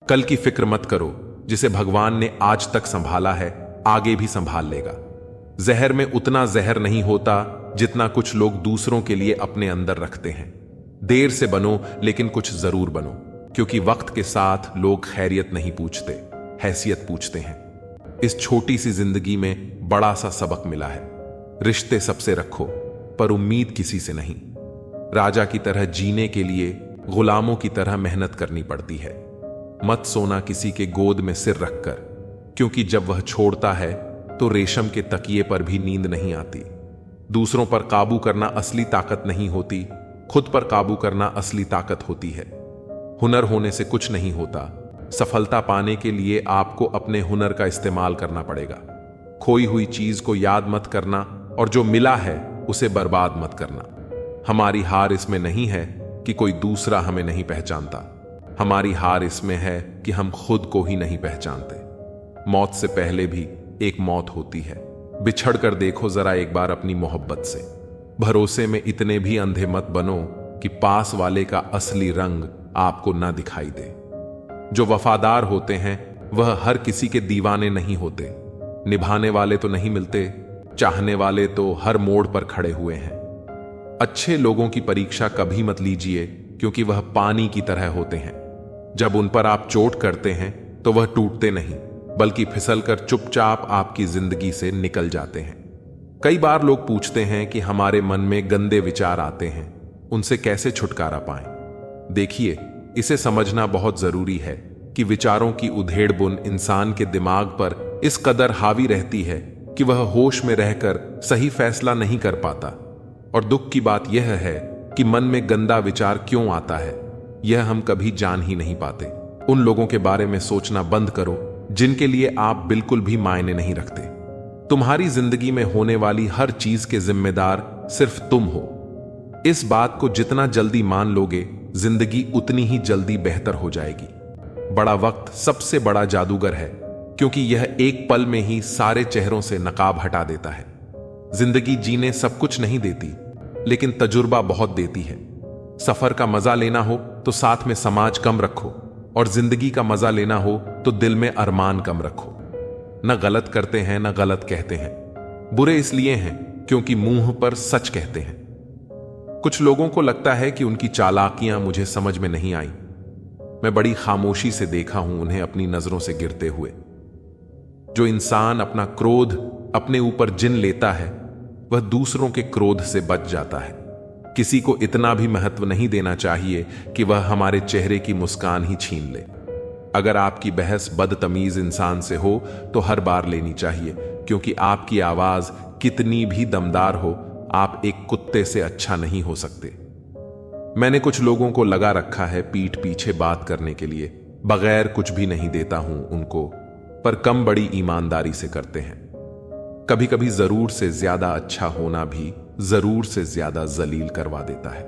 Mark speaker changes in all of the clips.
Speaker 1: कल की फिक्र मत करो, जिसे भगवान ने आज तक संभाला है आगे भी संभाल लेगा। जहर में उतना जहर नहीं होता जितना कुछ लोग दूसरों के लिए अपने अंदर रखते हैं। देर से बनो लेकिन कुछ जरूर बनो, क्योंकि वक्त के साथ लोग खैरियत नहीं पूछते, हैसियत पूछते हैं। इस छोटी सी जिंदगी में बड़ा सा सबक मिला है। रिश्ते सबसे रखो पर उम्मीद किसी से नहीं। राजा की तरह जीने के लिए गुलामों की तरह मेहनत करनी पड़ती है। मत सोना किसी के गोद में सिर रखकर, क्योंकि जब वह छोड़ता है तो रेशम के तकिए पर भी नींद नहीं आती। दूसरों पर काबू करना असली ताकत नहीं होती, खुद पर काबू करना असली ताकत होती है। हुनर होने से कुछ नहीं होता, सफलता पाने के लिए आपको अपने हुनर का इस्तेमाल करना पड़ेगा। खोई हुई चीज को याद मत करना और जो मिला है उसे बर्बाद मत करना। हमारी हार इसमें नहीं है कि कोई दूसरा हमें नहीं पहचानता, हमारी हार इसमें है कि हम खुद को ही नहीं पहचानते। मौत से पहले भी एक मौत होती है। बिछड़ कर देखो जरा एक बार अपनी मोहब्बत से। भरोसे में इतने भी अंधे मत बनो कि पास वाले का असली रंग आपको ना दिखाई दे। जो वफादार होते हैं वह हर किसी के दीवाने नहीं होते। निभाने वाले तो नहीं मिलते, चाहने वाले तो हर मोड़ पर खड़े हुए हैं। अच्छे लोगों की परीक्षा कभी मत लीजिए, क्योंकि वह पानी की तरह होते हैं। जब उन पर आप चोट करते हैं तो वह टूटते नहीं, बल्कि फिसलकर चुपचाप आपकी जिंदगी से निकल जाते हैं। कई बार लोग पूछते हैं कि हमारे मन में गंदे विचार आते हैं, उनसे कैसे छुटकारा पाएं। देखिए, इसे समझना बहुत जरूरी है कि विचारों की उधेड़ बुन इंसान के दिमाग पर इस कदर हावी रहती है कि वह होश में रहकर सही फैसला नहीं कर पाता। और दुख की बात यह है कि मन में गंदा विचार क्यों आता है, यह हम कभी जान ही नहीं पाते। उन लोगों के बारे में सोचना बंद करो जिनके लिए आप बिल्कुल भी मायने नहीं रखते। तुम्हारी जिंदगी में होने वाली हर चीज के जिम्मेदार सिर्फ तुम हो। इस बात को जितना जल्दी मान लोगे, जिंदगी उतनी ही जल्दी बेहतर हो जाएगी। बड़ा वक्त सबसे बड़ा जादूगर है, क्योंकि यह एक पल में ही सारे चेहरों से नकाब हटा देता है। जिंदगी जीने सब कुछ नहीं देती, लेकिन तजुर्बा बहुत देती है। सफर का मजा लेना हो तो साथ में समाज कम रखो, और जिंदगी का मजा लेना हो तो दिल में अरमान कम रखो। न गलत करते हैं न गलत कहते हैं। बुरे इसलिए हैं क्योंकि मुंह पर सच कहते हैं। कुछ लोगों को लगता है कि उनकी चालाकियां मुझे समझ में नहीं आई। मैं बड़ी खामोशी से देखा हूं उन्हें अपनी नजरों से गिरते हुए। जो इंसान अपना क्रोध अपने ऊपर जिन लेता है, वह दूसरों के क्रोध से बच जाता है। किसी को इतना भी महत्व नहीं देना चाहिए कि वह हमारे चेहरे की मुस्कान ही छीन ले। अगर आपकी बहस बदतमीज इंसान से हो तो हर बार लेनी चाहिए, क्योंकि आपकी आवाज कितनी भी दमदार हो, आप एक कुत्ते से अच्छा नहीं हो सकते। मैंने कुछ लोगों को लगा रखा है पीठ पीछे बात करने के लिए। बगैर कुछ भी नहीं देता हूं उनको, पर कम बड़ी ईमानदारी से करते हैं। कभी कभी जरूर से ज्यादा अच्छा होना भी जरूर से ज्यादा जलील करवा देता है।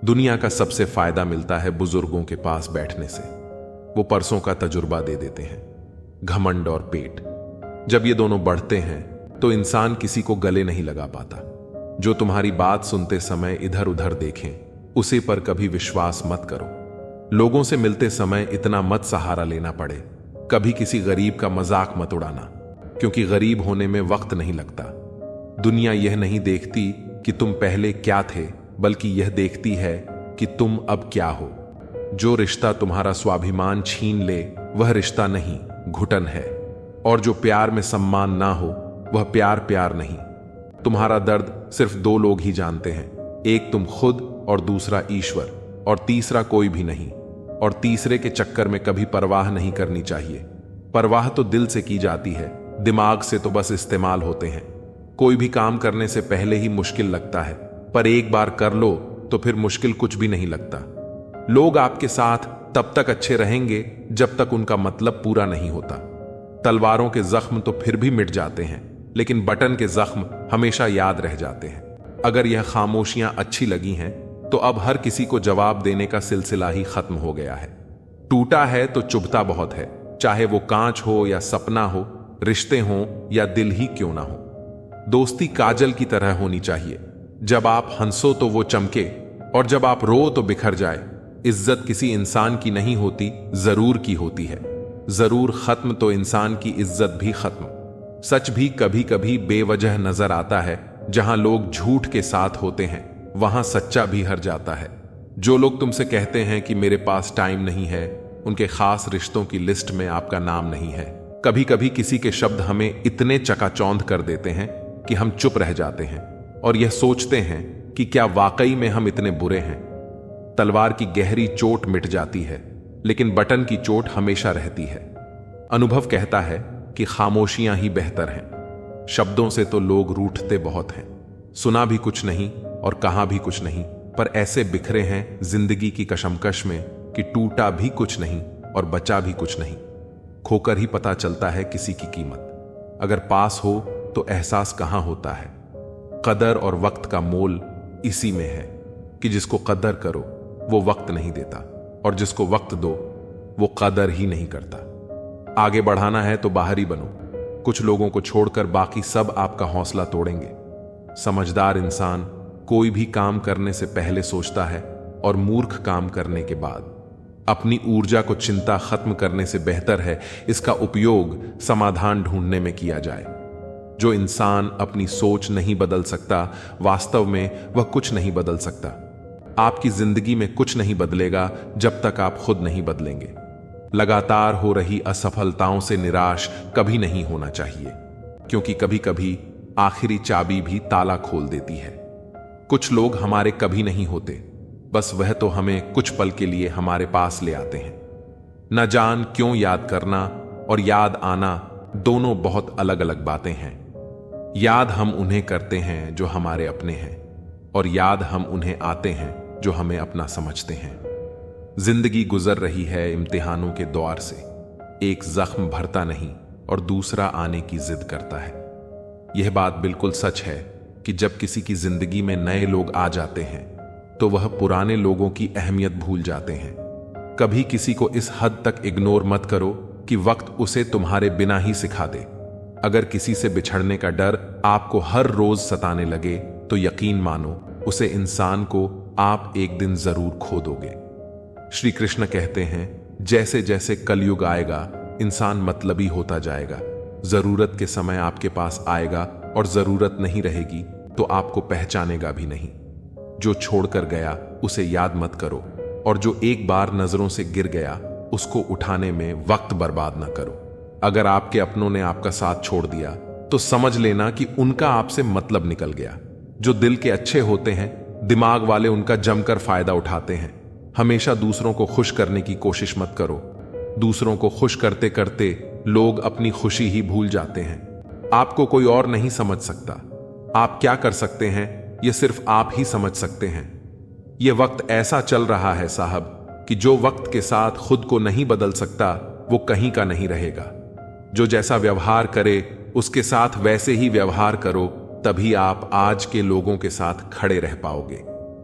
Speaker 1: दुनिया का सबसे फायदा मिलता है बुजुर्गों के पास बैठने से। वो परसों का तजुर्बा दे देते हैं। घमंड और पेट, जब ये दोनों बढ़ते हैं तो इंसान किसी को गले नहीं लगा पाता। जो तुम्हारी बात सुनते समय इधर उधर देखें, उसे पर कभी विश्वास मत करो। लोगों से मिलते समय इतना मत सहारा लेना पड़े। कभी किसी गरीब का मजाक मत उड़ाना, क्योंकि गरीब होने में वक्त नहीं लगता। दुनिया यह नहीं देखती कि तुम पहले क्या थे, बल्कि यह देखती है कि तुम अब क्या हो। जो रिश्ता तुम्हारा स्वाभिमान छीन ले वह रिश्ता नहीं, घुटन है। और जो प्यार में सम्मान ना हो वह प्यार प्यार नहीं। तुम्हारा दर्द सिर्फ दो लोग ही जानते हैं, एक तुम खुद और दूसरा ईश्वर, और तीसरा कोई भी नहीं। और तीसरे के चक्कर में कभी परवाह नहीं करनी चाहिए। परवाह तो दिल से की जाती है, दिमाग से तो बस इस्तेमाल होते हैं। कोई भी काम करने से पहले ही मुश्किल लगता है, पर एक बार कर लो तो फिर मुश्किल कुछ भी नहीं लगता। लोग आपके साथ तब तक अच्छे रहेंगे जब तक उनका मतलब पूरा नहीं होता। तलवारों के जख्म तो फिर भी मिट जाते हैं, लेकिन बटन के जख्म हमेशा याद रह जाते हैं। अगर यह खामोशियां अच्छी लगी हैं तो अब हर किसी को जवाब देने का सिलसिला ही खत्म हो गया है। टूटा है तो चुभता बहुत है, चाहे वो कांच हो या सपना हो, रिश्ते हों या दिल ही क्यों ना हो। दोस्ती काजल की तरह होनी चाहिए। जब आप हंसो तो वो चमके, और जब आप रो तो बिखर जाए। इज्जत किसी इंसान की नहीं होती, जरूर की होती है। जरूर खत्म तो इंसान की इज्जत भी खत्म। सच भी कभी कभी बेवजह नजर आता है। जहां लोग झूठ के साथ होते हैं वहां सच्चा भी हर जाता है। जो लोग तुमसे कहते हैं कि मेरे पास टाइम नहीं है, उनके खास रिश्तों की लिस्ट में आपका नाम नहीं है। कभी कभी किसी के शब्द हमें इतने चकाचौंध कर देते हैं कि हम चुप रह जाते हैं और यह सोचते हैं कि क्या वाकई में हम इतने बुरे हैं। तलवार की गहरी चोट मिट जाती है, लेकिन बटन की चोट हमेशा रहती है। अनुभव कहता है कि खामोशियां ही बेहतर हैं। शब्दों से तो लोग रूठते बहुत हैं। सुना भी कुछ नहीं और कहा भी कुछ नहीं, पर ऐसे बिखरे हैं जिंदगी की कशमकश में कि टूटा भी कुछ नहीं और बचा भी कुछ नहीं। खोकर ही पता चलता है किसी की कीमत। अगर पास हो तो एहसास कहां होता है। कदर और वक्त का मोल इसी में है कि जिसको कदर करो वो वक्त नहीं देता, और जिसको वक्त दो वो कदर ही नहीं करता। आगे बढ़ाना है तो बाहरी बनो। कुछ लोगों को छोड़कर बाकी सब आपका हौसला तोड़ेंगे। समझदार इंसान कोई भी काम करने से पहले सोचता है और मूर्ख काम करने के बाद। अपनी ऊर्जा को चिंता खत्म करने से बेहतर है इसका उपयोग समाधान ढूंढने में किया जाए। जो इंसान अपनी सोच नहीं बदल सकता, वास्तव में वह कुछ नहीं बदल सकता। आपकी जिंदगी में कुछ नहीं बदलेगा जब तक आप खुद नहीं बदलेंगे। लगातार हो रही असफलताओं से निराश कभी नहीं होना चाहिए, क्योंकि कभी कभी आखिरी चाबी भी ताला खोल देती है। कुछ लोग हमारे कभी नहीं होते, बस वह तो हमें कुछ पल के लिए हमारे पास ले आते हैं। न जान क्यों याद करना और याद आना दोनों बहुत अलग अलग बातें हैं। याद हम उन्हें करते हैं जो हमारे अपने हैं, और याद हम उन्हें आते हैं जो हमें अपना समझते हैं। जिंदगी गुजर रही है इम्तिहानों के द्वार से। एक जख्म भरता नहीं और दूसरा आने की जिद करता है। यह बात बिल्कुल सच है कि जब किसी की जिंदगी में नए लोग आ जाते हैं तो वह पुराने लोगों की अहमियत भूल जाते हैं। कभी किसी को इस हद तक इग्नोर मत करो कि वक्त उसे तुम्हारे बिना ही सिखा दे। अगर किसी से बिछड़ने का डर आपको हर रोज सताने लगे तो यकीन मानो उसे इंसान को आप एक दिन जरूर खो दोगे। श्री कृष्ण कहते हैं, जैसे जैसे कलयुग आएगा इंसान मतलबी होता जाएगा। जरूरत के समय आपके पास आएगा और जरूरत नहीं रहेगी तो आपको पहचानेगा भी नहीं। जो छोड़कर गया उसे याद मत करो, और जो एक बार नजरों से गिर गया उसको उठाने में वक्त बर्बाद ना करो। अगर आपके अपनों ने आपका साथ छोड़ दिया तो समझ लेना कि उनका आपसे मतलब निकल गया। जो दिल के अच्छे होते हैं, दिमाग वाले उनका जमकर फायदा उठाते हैं। हमेशा दूसरों को खुश करने की कोशिश मत करो। दूसरों को खुश करते करते लोग अपनी खुशी ही भूल जाते हैं। आपको कोई और नहीं समझ सकता। आप क्या कर सकते हैं यह सिर्फ आप ही समझ सकते हैं। यह वक्त ऐसा चल रहा है साहब कि जो वक्त के साथ खुद को नहीं बदल सकता वो कहीं का नहीं रहेगा। जो जैसा व्यवहार करे उसके साथ वैसे ही व्यवहार करो, तभी आप आज के लोगों के साथ खड़े रह पाओगे।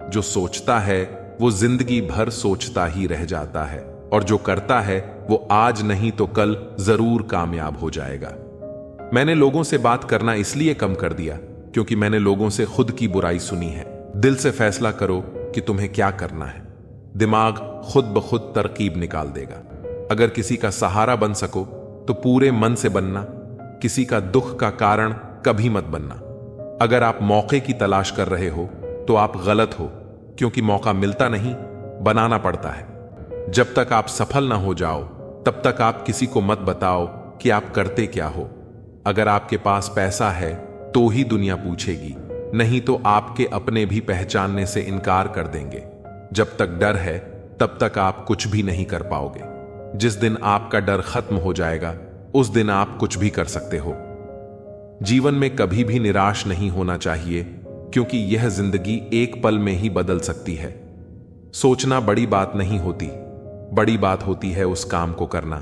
Speaker 1: जो सोचता है वो जिंदगी भर सोचता ही रह जाता है, और जो करता है वो आज नहीं तो कल जरूर कामयाब हो जाएगा। मैंने लोगों से बात करना इसलिए कम कर दिया क्योंकि मैंने लोगों से खुद की बुराई सुनी है। दिल से फैसला करो कि तुम्हें क्या करना है। दिमाग खुद ब खुद तरकीब निकाल देगा। अगर किसी का सहारा बन सको तो पूरे मन से बनना। किसी का दुख का कारण कभी मत बनना। अगर आप मौके की तलाश कर रहे हो तो आप गलत हो, क्योंकि मौका मिलता नहीं, बनाना पड़ता है। जब तक आप सफल ना हो जाओ तब तक आप किसी को मत बताओ कि आप करते क्या हो। अगर आपके पास पैसा है तो ही दुनिया पूछेगी, नहीं तो आपके अपने भी पहचानने से इनकार कर देंगे। जब तक डर है तब तक आप कुछ भी नहीं कर पाओगे। जिस दिन आपका डर खत्म हो जाएगा उस दिन आप कुछ भी कर सकते हो। जीवन में कभी भी निराश नहीं होना चाहिए, क्योंकि यह जिंदगी एक पल में ही बदल सकती है। सोचना बड़ी बात नहीं होती, बड़ी बात होती है उस काम को करना,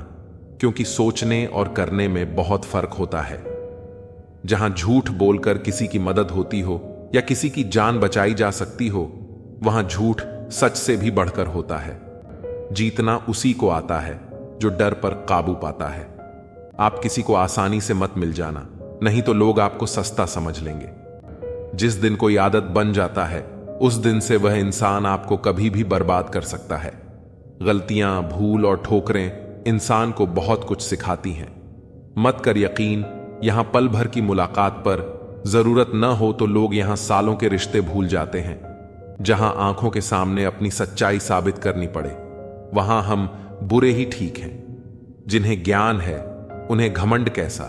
Speaker 1: क्योंकि सोचने और करने में बहुत फर्क होता है। जहां झूठ बोलकर किसी की मदद होती हो या किसी की जान बचाई जा सकती हो, वहां झूठ सच से भी बढ़कर होता है। जीतना उसी को आता है जो डर पर काबू पाता है। आप किसी को आसानी से मत मिल जाना, नहीं तो लोग आपको सस्ता समझ लेंगे। जिस दिन कोई आदत बन जाता है उस दिन से वह इंसान आपको कभी भी बर्बाद कर सकता है। गलतियां, भूल और ठोकरें इंसान को बहुत कुछ सिखाती हैं। मत कर यकीन, यहां पल भर की मुलाकात पर जरूरत न हो तो लोग यहां सालों के रिश्ते भूल जाते हैं। जहां आंखों के सामने अपनी सच्चाई साबित करनी पड़े, वहां हम बुरे ही ठीक हैं। जिन्हें ज्ञान है उन्हें घमंड कैसा,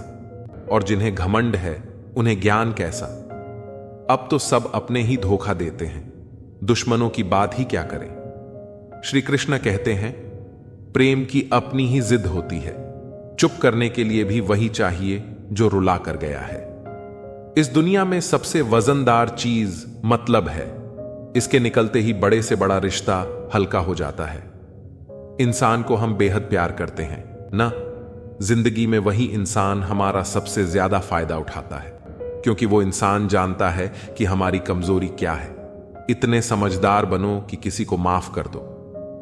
Speaker 1: और जिन्हें घमंड है उन्हें ज्ञान कैसा। अब तो सब अपने ही धोखा देते हैं, दुश्मनों की बात ही क्या करें। श्री कृष्ण कहते हैं, प्रेम की अपनी ही जिद होती है, चुप करने के लिए भी वही चाहिए जो रुला कर गया है। इस दुनिया में सबसे वजनदार चीज मतलब है। इसके निकलते ही बड़े से बड़ा रिश्ता हल्का हो जाता है। इंसान को हम बेहद प्यार करते हैं ना। जिंदगी में वही इंसान हमारा सबसे ज्यादा फायदा उठाता है, क्योंकि वो इंसान जानता है कि हमारी कमजोरी क्या है। इतने समझदार बनो कि किसी को माफ कर दो,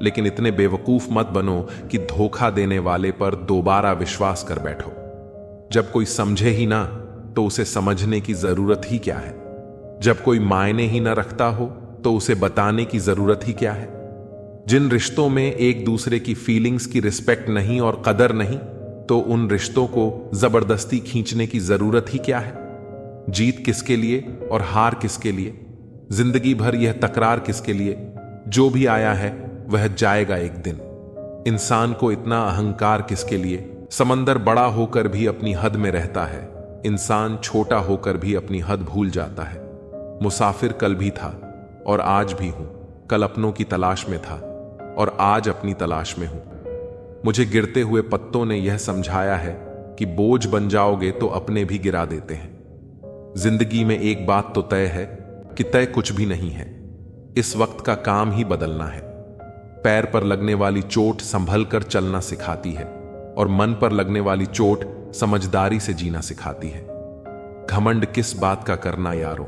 Speaker 1: लेकिन इतने बेवकूफ मत बनो कि धोखा देने वाले पर दोबारा विश्वास कर बैठो। जब कोई समझे ही ना तो उसे समझने की जरूरत ही क्या है। जब कोई मायने ही ना रखता हो तो उसे बताने की जरूरत ही क्या है। जिन रिश्तों में एक दूसरे की फीलिंग्स की रिस्पेक्ट नहीं और कदर नहीं, तो उन रिश्तों को जबरदस्ती खींचने की जरूरत ही क्या है। जीत किसके लिए और हार किसके लिए, जिंदगी भर यह तकरार किसके लिए। जो भी आया है वह जाएगा एक दिन। इंसान को इतना अहंकार किसके लिए। समंदर बड़ा होकर भी अपनी हद में रहता है, इंसान छोटा होकर भी अपनी हद भूल जाता है। मुसाफिर कल भी था और आज भी हूं, कल अपनों की तलाश में था और आज अपनी तलाश में हूं। मुझे गिरते हुए पत्तों ने यह समझाया है कि बोझ बन जाओगे तो अपने भी गिरा देते हैं। जिंदगी में एक बात तो तय है कि तय कुछ भी नहीं है। इस वक्त का काम ही बदलना है। पैर पर लगने वाली चोट संभल कर चलना सिखाती है और मन पर लगने वाली चोट समझदारी से जीना सिखाती है। घमंड किस बात का करना यारो,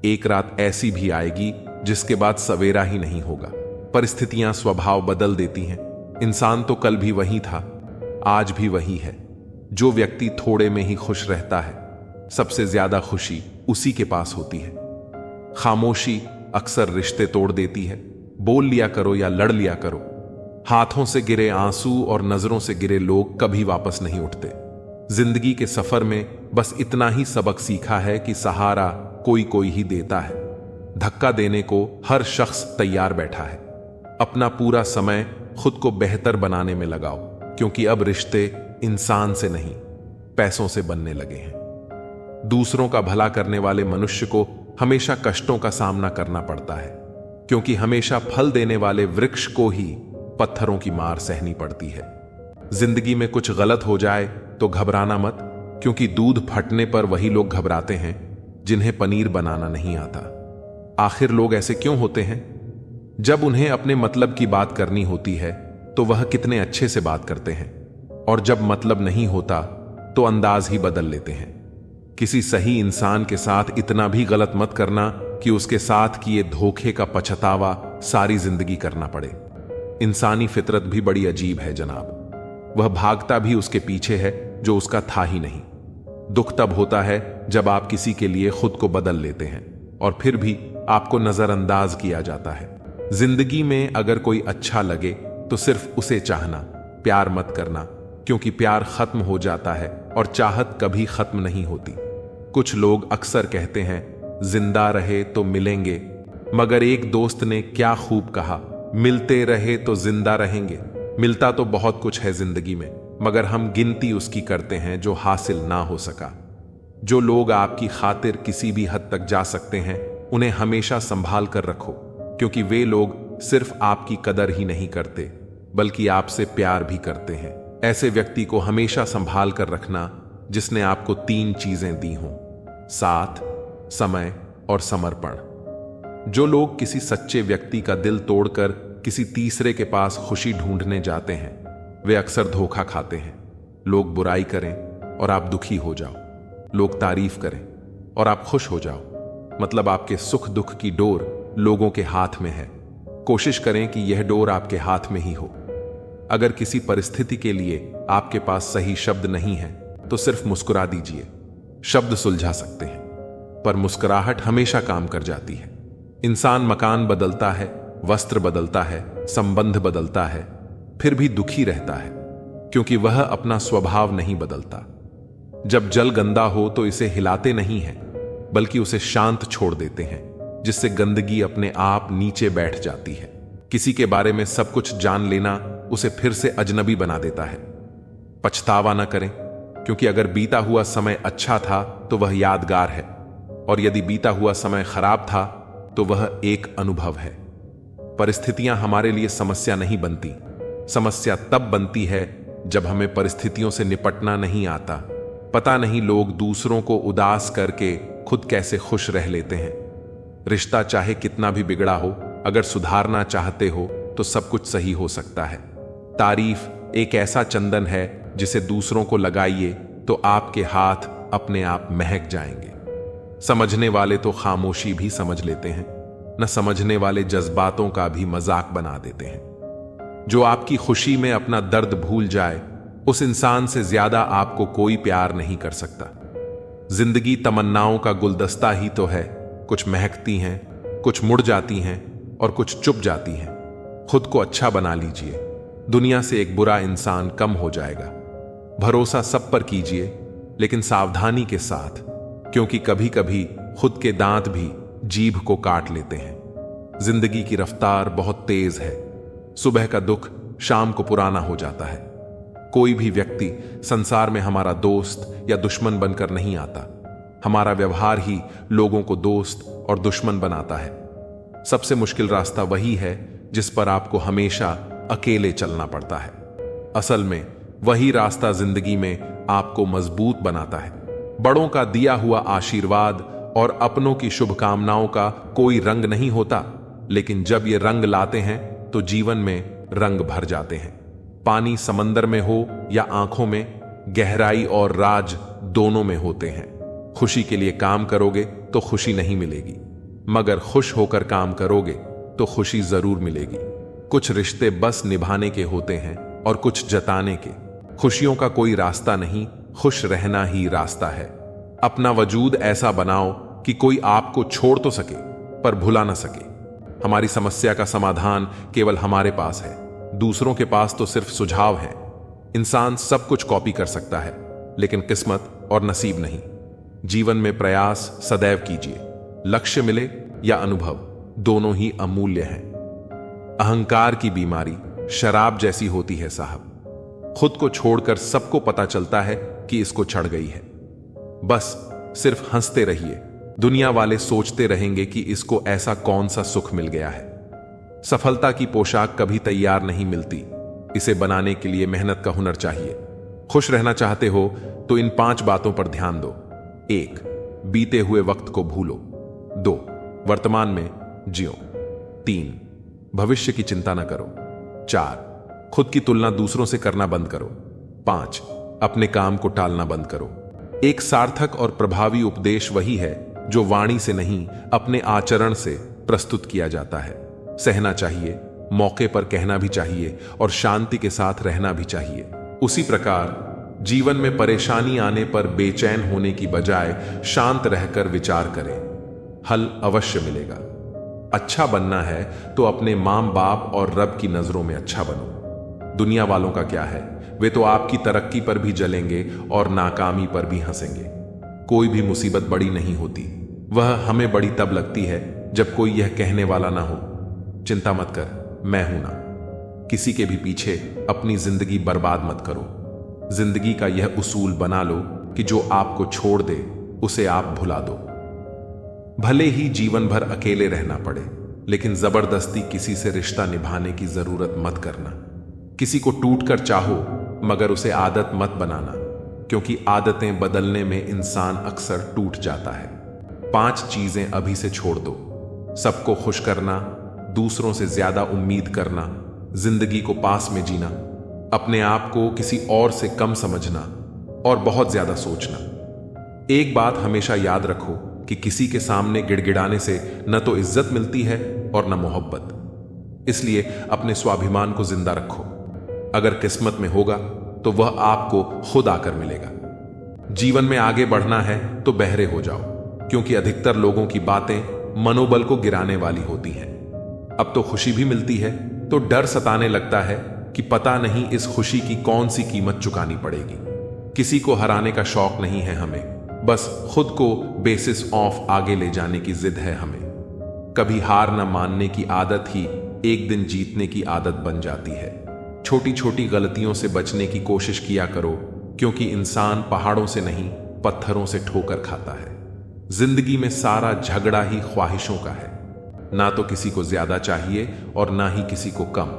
Speaker 1: एक रात ऐसी भी आएगी जिसके बाद सवेरा ही नहीं होगा। परिस्थितियां स्वभाव बदल देती हैं। इंसान तो कल भी वही था, आज भी वही है। जो व्यक्ति थोड़े में ही खुश रहता है, सबसे ज्यादा खुशी उसी के पास होती है। खामोशी अक्सर रिश्ते तोड़ देती है। बोल लिया करो या लड़ लिया करो। हाथों से गिरे आंसू और नजरों से गिरे लोग कभी वापस नहीं उठते। जिंदगी के सफर में बस इतना ही सबक सीखा है कि सहारा कोई कोई ही देता है। धक्का देने को हर शख्स तैयार बैठा है। अपना पूरा समय खुद को बेहतर बनाने में लगाओ, क्योंकि अब रिश्ते इंसान से नहीं पैसों से बनने लगे हैं। दूसरों का भला करने वाले मनुष्य को हमेशा कष्टों का सामना करना पड़ता है, क्योंकि हमेशा फल देने वाले वृक्ष को ही पत्थरों की मार सहनी पड़ती है। जिंदगी में कुछ गलत हो जाए तो घबराना मत, क्योंकि दूध फटने पर वही लोग घबराते हैं जिन्हें पनीर बनाना नहीं आता। आखिर लोग ऐसे क्यों होते हैं? जब उन्हें अपने मतलब की बात करनी होती है तो वह कितने अच्छे से बात करते हैं, और जब मतलब नहीं होता तो अंदाज ही बदल लेते हैं। किसी सही इंसान के साथ इतना भी गलत मत करना कि उसके साथ किए धोखे का पछतावा सारी जिंदगी करना पड़े। इंसानी फितरत भी बड़ी अजीब है जनाब। वह भागता भी उसके पीछे है जो उसका था ही नहीं। दुख तब होता है जब आप किसी के लिए खुद को बदल लेते हैं और फिर भी आपको नजरअंदाज किया जाता है। जिंदगी में अगर कोई अच्छा लगे तो सिर्फ उसे चाहना, प्यार मत करना, क्योंकि प्यार खत्म हो जाता है और चाहत कभी खत्म नहीं होती। कुछ लोग अक्सर कहते हैं जिंदा रहे तो मिलेंगे, मगर एक दोस्त ने क्या खूब कहा, मिलते रहे तो जिंदा रहेंगे। मिलता तो बहुत कुछ है जिंदगी में, मगर हम गिनती उसकी करते हैं जो हासिल ना हो सका। जो लोग आपकी खातिर किसी भी हद तक जा सकते हैं, उन्हें हमेशा संभाल कर रखो, क्योंकि वे लोग सिर्फ आपकी कदर ही नहीं करते बल्कि आपसे प्यार भी करते हैं। ऐसे व्यक्ति को हमेशा संभाल कर रखना जिसने आपको 3 चीजें दी हों: साथ, समय और समर्पण। जो लोग किसी सच्चे व्यक्ति का दिल तोड़कर किसी तीसरे के पास खुशी ढूंढने जाते हैं, वे अक्सर धोखा खाते हैं। लोग बुराई करें और आप दुखी हो जाओ, लोग तारीफ करें और आप खुश हो जाओ, मतलब आपके सुख दुख की डोर लोगों के हाथ में है। कोशिश करें कि यह डोर आपके हाथ में ही हो। अगर किसी परिस्थिति के लिए आपके पास सही शब्द नहीं है तो सिर्फ मुस्कुरा दीजिए। शब्द सुलझा सकते हैं, पर मुस्कुराहट हमेशा काम कर जाती है। इंसान मकान बदलता है वस्त्र बदलता है, संबंध बदलता है, फिर भी दुखी रहता है, क्योंकि वह अपना स्वभाव नहीं बदलता। जब जल गंदा हो तो इसे हिलाते नहीं हैं, बल्कि उसे शांत छोड़ देते हैं, जिससे गंदगी अपने आप नीचे बैठ जाती है। किसी के बारे में सब कुछ जान लेना उसे फिर से अजनबी बना देता है। पछतावा न करें, क्योंकि अगर बीता हुआ समय अच्छा था तो वह यादगार है, और यदि बीता हुआ समय खराब था तो वह एक अनुभव है। परिस्थितियां हमारे लिए समस्या नहीं बनती। समस्या तब बनती है जब हमें परिस्थितियों से निपटना नहीं आता। पता नहीं लोग दूसरों को उदास करके खुद कैसे खुश रह लेते हैं। रिश्ता चाहे कितना भी बिगड़ा हो, अगर सुधारना चाहते हो तो सब कुछ सही हो सकता है। तारीफ एक ऐसा चंदन है जिसे दूसरों को लगाइए तो आपके हाथ अपने आप महक जाएंगे। समझने वाले तो खामोशी भी समझ लेते हैं, न समझने वाले जज्बातों का भी मजाक बना देते हैं। जो आपकी खुशी में अपना दर्द भूल जाए, उस इंसान से ज्यादा आपको कोई प्यार नहीं कर सकता। जिंदगी तमन्नाओं का गुलदस्ता ही तो है। कुछ महकती हैं, कुछ मुड़ जाती हैं और कुछ चुप जाती हैं। खुद को अच्छा बना लीजिए, दुनिया से एक बुरा इंसान कम हो जाएगा। भरोसा सब पर कीजिए, लेकिन सावधानी के साथ, क्योंकि कभी कभी खुद के दांत भी जीभ को काट लेते हैं। जिंदगी की रफ्तार बहुत तेज है। सुबह का दुख शाम को पुराना हो जाता है। कोई भी व्यक्ति संसार में हमारा दोस्त या दुश्मन बनकर नहीं आता। हमारा व्यवहार ही लोगों को दोस्त और दुश्मन बनाता है। सबसे मुश्किल रास्ता वही है जिस पर आपको हमेशा अकेले चलना पड़ता है। असल में वही रास्ता जिंदगी में आपको मजबूत बनाता है। बड़ों का दिया हुआ आशीर्वाद और अपनों की शुभकामनाओं का कोई रंग नहीं होता, लेकिन जब ये रंग लाते हैं तो जीवन में रंग भर जाते हैं। पानी समंदर में हो या आंखों में, गहराई और राज दोनों में होते हैं। खुशी के लिए काम करोगे तो खुशी नहीं मिलेगी, मगर खुश होकर काम करोगे तो खुशी जरूर मिलेगी। कुछ रिश्ते बस निभाने के होते हैं और कुछ जताने के। खुशियों का कोई रास्ता नहीं, खुश रहना ही रास्ता है। अपना वजूद ऐसा बनाओ कि कोई आपको छोड़ तो सके पर भुला ना सके। हमारी समस्या का समाधान केवल हमारे पास है, दूसरों के पास तो सिर्फ सुझाव है। इंसान सब कुछ कॉपी कर सकता है, लेकिन किस्मत और नसीब नहीं। जीवन में प्रयास सदैव कीजिए। लक्ष्य मिले या अनुभव, दोनों ही अमूल्य हैं। अहंकार की बीमारी शराब जैसी होती है साहब। खुद को छोड़कर सबको पता चलता है कि इसको चढ़ गई है। बस सिर्फ हंसते रहिए। दुनिया वाले सोचते रहेंगे कि इसको ऐसा कौन सा सुख मिल गया है। सफलता की पोशाक कभी तैयार नहीं मिलती, इसे बनाने के लिए मेहनत का हुनर चाहिए। खुश रहना चाहते हो तो इन 5 बातों पर ध्यान दो। 1. बीते हुए वक्त को भूलो। 2. वर्तमान में जियो। 3. भविष्य की चिंता न करो। 4. खुद की तुलना दूसरों से करना बंद करो। 5. अपने काम को टालना बंद करो। एक सार्थक और प्रभावी उपदेश वही है जो वाणी से नहीं, अपने आचरण से प्रस्तुत किया जाता है। सहना चाहिए, मौके पर कहना भी चाहिए और शांति के साथ रहना भी चाहिए। उसी प्रकार जीवन में परेशानी आने पर बेचैन होने की बजाय शांत रहकर विचार करें, हल अवश्य मिलेगा। अच्छा बनना है तो अपने मां बाप और रब की नजरों में अच्छा बनो। दुनिया वालों का क्या है, वे तो आपकी तरक्की पर भी जलेंगे और नाकामी पर भी हंसेंगे। कोई भी मुसीबत बड़ी नहीं होती, वह हमें बड़ी तब लगती है जब कोई यह कहने वाला ना हो, चिंता मत कर, मैं हूं ना। किसी के भी पीछे अपनी जिंदगी बर्बाद मत करो। जिंदगी का यह उसूल बना लो कि जो आपको छोड़ दे उसे आप भुला दो। भले ही जीवन भर अकेले रहना पड़े, लेकिन जबरदस्ती किसी से रिश्ता निभाने की जरूरत मत करना। किसी को टूट कर चाहो, मगर उसे आदत मत बनाना, क्योंकि आदतें बदलने में इंसान अक्सर टूट जाता है। 5 चीजें अभी से छोड़ दो। सबको खुश करना, दूसरों से ज्यादा उम्मीद करना, जिंदगी को पास में जीना, अपने आप को किसी और से कम समझना और बहुत ज्यादा सोचना। एक बात हमेशा याद रखो कि किसी के सामने गिड़गिड़ाने से न तो इज्जत मिलती है और न मोहब्बत। इसलिए अपने स्वाभिमान को जिंदा रखो। अगर किस्मत में होगा तो वह आपको खुद आकर मिलेगा। जीवन में आगे बढ़ना है तो बहरे हो जाओ, क्योंकि अधिकतर लोगों की बातें मनोबल को गिराने वाली होती हैं। अब तो खुशी भी मिलती है तो डर सताने लगता है कि पता नहीं इस खुशी की कौन सी कीमत चुकानी पड़ेगी। किसी को हराने का शौक नहीं है हमें, बस खुद को बेसिस ऑफ आगे ले जाने की जिद है हमें। कभी हार न मानने की आदत ही एक दिन जीतने की आदत बन जाती है। छोटी छोटी गलतियों से बचने की कोशिश किया करो, क्योंकि इंसान पहाड़ों से नहीं पत्थरों से ठोकर खाता है। जिंदगी में सारा झगड़ा ही ख्वाहिशों का है, ना तो किसी को ज्यादा चाहिए और ना ही किसी को कम।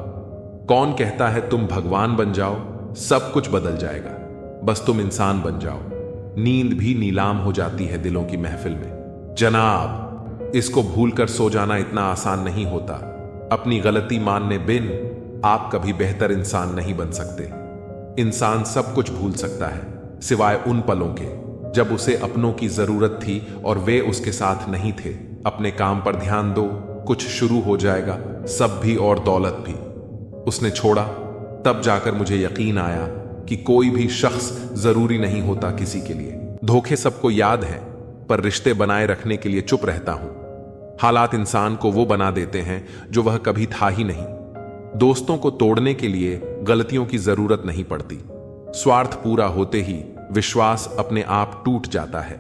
Speaker 1: कौन कहता है तुम भगवान बन जाओ, सब कुछ बदल जाएगा, बस तुम इंसान बन जाओ। नींद भी नीलाम हो जाती है दिलों की महफिल में। जनाब, इसको भूलकर सो जाना इतना आसान नहीं होता। अपनी गलती मानने बिन आप कभी बेहतर इंसान नहीं बन सकते। इंसान सब कुछ भूल सकता है सिवाय उन पलों के जब उसे अपनों की जरूरत थी और वे उसके साथ नहीं थे। अपने काम पर ध्यान दो, कुछ शुरू हो जाएगा, सब भी और दौलत भी। उसने छोड़ा, तब जाकर मुझे यकीन आया कि कोई भी शख्स जरूरी नहीं होता किसी के लिए। धोखे सबको याद हैं, पर रिश्ते बनाए रखने के लिए चुप रहता हूं। हालात इंसान को वो बना देते हैं जो वह कभी था ही नहीं। दोस्तों को तोड़ने के लिए गलतियों की जरूरत नहीं पड़ती। स्वार्थ पूरा होते ही विश्वास अपने आप टूट जाता है।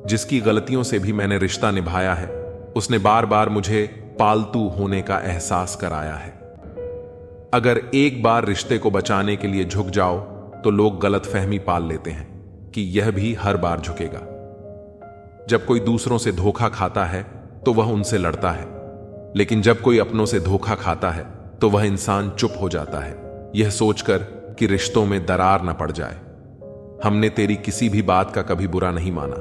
Speaker 1: जिसकी गलतियों से भी मैंने रिश्ता निभाया है, उसने बार बार मुझे पालतू होने का एहसास कराया है। अगर एक बार रिश्ते को बचाने के लिए झुक जाओ तो लोग गलतफहमी पाल लेते हैं कि यह भी हर बार झुकेगा। जब कोई दूसरों से धोखा खाता है तो वह उनसे लड़ता है, लेकिन जब कोई अपनों से धोखा खाता है तो वह इंसान चुप हो जाता है, यह सोचकर कि रिश्तों में दरार न पड़ जाए। हमने तेरी किसी भी बात का कभी बुरा नहीं माना,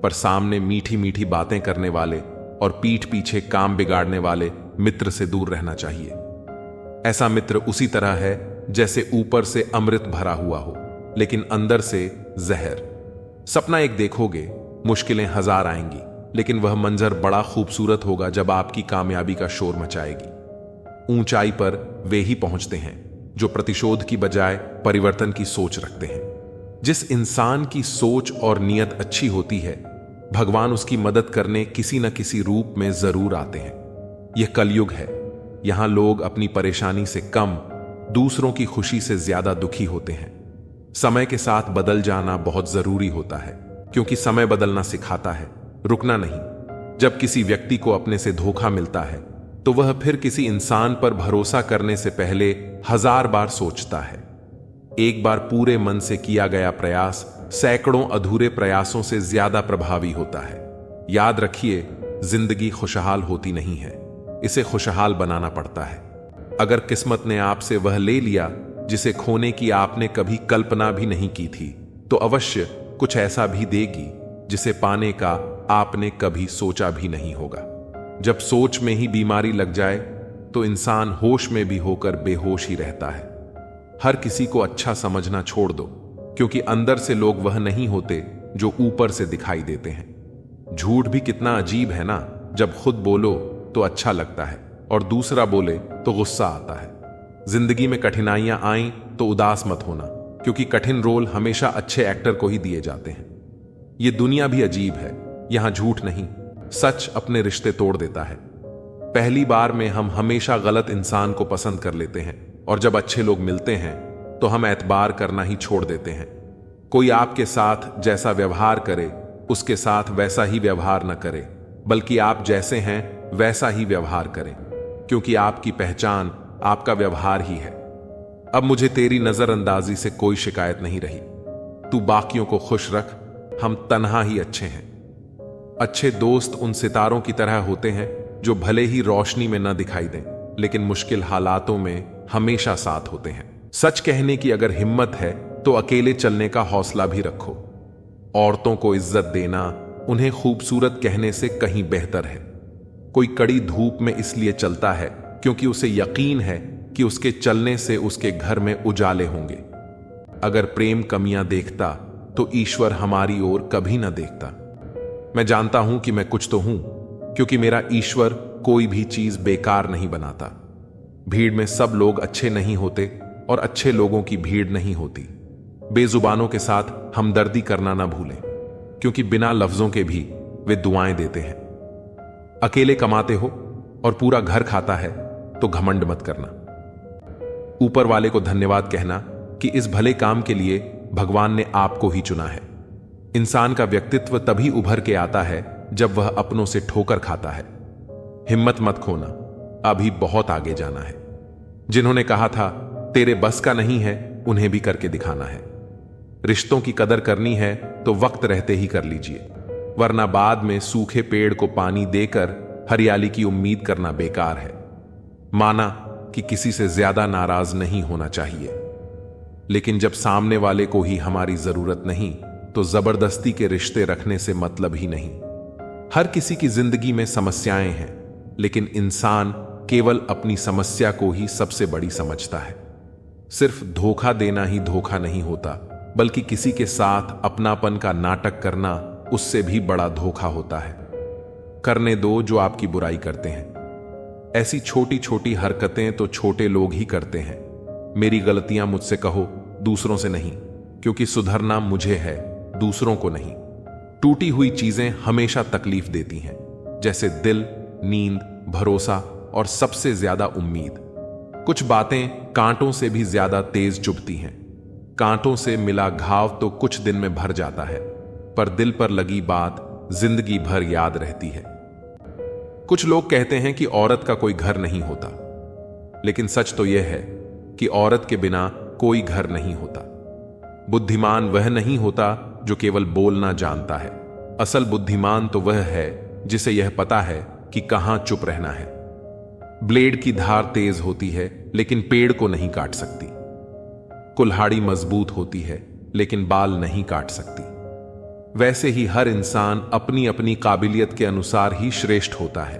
Speaker 1: पर सामने मीठी मीठी बातें करने वाले और पीठ पीछे काम बिगाड़ने वाले मित्र से दूर रहना चाहिए। ऐसा मित्र उसी तरह है जैसे ऊपर से अमृत भरा हुआ हो, लेकिन अंदर से जहर। सपना एक देखोगे, मुश्किलें हजार आएंगी, लेकिन वह मंजर बड़ा खूबसूरत होगा जब आपकी कामयाबी का शोर मचाएगी। ऊंचाई पर वे ही पहुंचते हैं जो प्रतिशोध की बजाय परिवर्तन की सोच रखते हैं। जिस इंसान की सोच और नीयत अच्छी होती है, भगवान उसकी मदद करने किसी न किसी रूप में जरूर आते हैं। यह कलयुग है, यहां लोग अपनी परेशानी से कम, दूसरों की खुशी से ज्यादा दुखी होते हैं। समय के साथ बदल जाना बहुत जरूरी होता है, क्योंकि समय बदलना सिखाता है, रुकना नहीं। जब किसी व्यक्ति को अपने से धोखा मिलता है तो वह फिर किसी इंसान पर भरोसा करने से पहले 1000 बार सोचता है। एक बार पूरे मन से किया गया प्रयास सैकड़ों अधूरे प्रयासों से ज्यादा प्रभावी होता है। याद रखिए, जिंदगी खुशहाल होती नहीं है, इसे खुशहाल बनाना पड़ता है। अगर किस्मत ने आपसे वह ले लिया जिसे खोने की आपने कभी कल्पना भी नहीं की थी, तो अवश्य कुछ ऐसा भी देगी जिसे पाने का आपने कभी सोचा भी नहीं होगा। जब सोच में ही बीमारी लग जाए तो इंसान होश में भी होकर बेहोश ही रहता है। हर किसी को अच्छा समझना छोड़ दो, क्योंकि अंदर से लोग वह नहीं होते जो ऊपर से दिखाई देते हैं। झूठ भी कितना अजीब है ना, जब खुद बोलो तो अच्छा लगता है और दूसरा बोले तो गुस्सा आता है। जिंदगी में कठिनाइयां आईं तो उदास मत होना, क्योंकि कठिन रोल हमेशा अच्छे एक्टर को ही दिए जाते हैं। ये दुनिया भी अजीब है, यहां झूठ नहीं, सच अपने रिश्ते तोड़ देता है। पहली बार में हम हमेशा गलत इंसान को पसंद कर लेते हैं, और जब अच्छे लोग मिलते हैं तो हम एतबार करना ही छोड़ देते हैं। कोई आपके साथ जैसा व्यवहार करे, उसके साथ वैसा ही व्यवहार न करे, बल्कि आप जैसे हैं वैसा ही व्यवहार करें, क्योंकि आपकी पहचान आपका व्यवहार ही है। अब मुझे तेरी नजरअंदाजी से कोई शिकायत नहीं रही। तू बाकियों को खुश रख, हम तन्हा ही अच्छे हैं। अच्छे दोस्त उन सितारों की तरह होते हैं जो भले ही रोशनी में न दिखाई दें, लेकिन मुश्किल हालातों में हमेशा साथ होते हैं। सच कहने की अगर हिम्मत है तो अकेले चलने का हौसला भी रखो। औरतों को इज्जत देना उन्हें खूबसूरत कहने से कहीं बेहतर है। कोई कड़ी धूप में इसलिए चलता है क्योंकि उसे यकीन है कि उसके चलने से उसके घर में उजाले होंगे। अगर प्रेम कमियां देखता तो ईश्वर हमारी ओर कभी न देखता। मैं जानता हूं कि मैं कुछ तो हूं, क्योंकि मेरा ईश्वर कोई भी चीज बेकार नहीं बनाता। भीड़ में सब लोग अच्छे नहीं होते और अच्छे लोगों की भीड़ नहीं होती। बेजुबानों के साथ हमदर्दी करना ना भूलें, क्योंकि बिना लफ्जों के भी वे दुआएं देते हैं। अकेले कमाते हो और पूरा घर खाता है तो घमंड मत करना। ऊपर वाले को धन्यवाद कहना कि इस भले काम के लिए भगवान ने आपको ही चुना है। इंसान का व्यक्तित्व तभी उभर के आता है जब वह अपनों से ठोकर खाता है। हिम्मत मत खोना, अभी बहुत आगे जाना है। जिन्होंने कहा था तेरे बस का नहीं है, उन्हें भी करके दिखाना है। रिश्तों की कदर करनी है तो वक्त रहते ही कर लीजिए, वरना बाद में सूखे पेड़ को पानी देकर हरियाली की उम्मीद करना बेकार है। माना कि किसी से ज्यादा नाराज नहीं होना चाहिए, लेकिन जब सामने वाले को ही हमारी जरूरत नहीं तो जबरदस्ती के रिश्ते रखने से मतलब ही नहीं। हर किसी की जिंदगी में समस्याएं हैं, लेकिन इंसान केवल अपनी समस्या को ही सबसे बड़ी समझता है। सिर्फ धोखा देना ही धोखा नहीं होता, बल्कि किसी के साथ अपनापन का नाटक करना उससे भी बड़ा धोखा होता है। करने दो जो आपकी बुराई करते हैं। ऐसी छोटी छोटी हरकतें तो छोटे लोग ही करते हैं। मेरी गलतियां मुझसे कहो, दूसरों से नहीं, क्योंकि सुधरना मुझे है, दूसरों को नहीं। टूटी हुई चीजें हमेशा तकलीफ देती हैं, जैसे दिल, नींद, भरोसा और सबसे ज्यादा उम्मीद। कुछ बातें कांटों से भी ज्यादा तेज चुभती हैं। कांटों से मिला घाव तो कुछ दिन में भर जाता है, पर दिल पर लगी बात जिंदगी भर याद रहती है। कुछ लोग कहते हैं कि औरत का कोई घर नहीं होता, लेकिन सच तो यह है कि औरत के बिना कोई घर नहीं होता। बुद्धिमान वह नहीं होता जो केवल बोलना जानता है। असल बुद्धिमान तो वह है जिसे यह पता है कि कहां चुप रहना है। ब्लेड की धार तेज होती है, लेकिन पेड़ को नहीं काट सकती। कुल्हाड़ी मजबूत होती है, लेकिन बाल नहीं काट सकती। वैसे ही हर इंसान अपनी अपनी काबिलियत के अनुसार ही श्रेष्ठ होता है,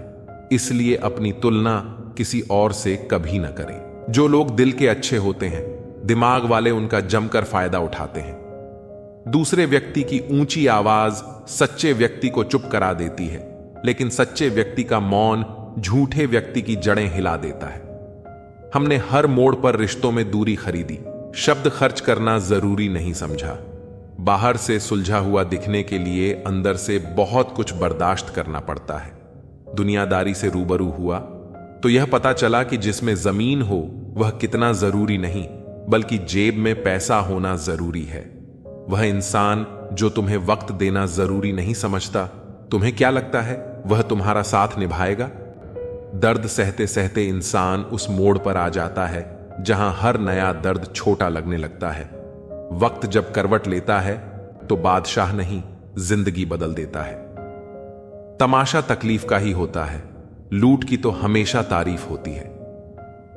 Speaker 1: इसलिए अपनी तुलना किसी और से कभी न करें। जो लोग दिल के अच्छे होते हैं, दिमाग वाले उनका जमकर फायदा उठाते हैं। दूसरे व्यक्ति की ऊंची आवाज सच्चे व्यक्ति को चुप करा देती है, लेकिन सच्चे व्यक्ति का मौन झूठे व्यक्ति की जड़ें हिला देता है। हमने हर मोड़ पर रिश्तों में दूरी खरीदी, शब्द खर्च करना जरूरी नहीं समझा। बाहर से सुलझा हुआ दिखने के लिए अंदर से बहुत कुछ बर्दाश्त करना पड़ता है। दुनियादारी से रूबरू हुआ तो यह पता चला कि जिसमें जमीन हो वह कितना जरूरी नहीं, बल्कि जेब में पैसा होना जरूरी है। वह इंसान जो तुम्हें वक्त देना जरूरी नहीं समझता, तुम्हें क्या लगता है वह तुम्हारा साथ निभाएगा? दर्द सहते सहते इंसान उस मोड़ पर आ जाता है जहां हर नया दर्द छोटा लगने लगता है। वक्त जब करवट लेता है तो बादशाह नहीं, जिंदगी बदल देता है। तमाशा तकलीफ का ही होता है, लूट की तो हमेशा तारीफ होती है।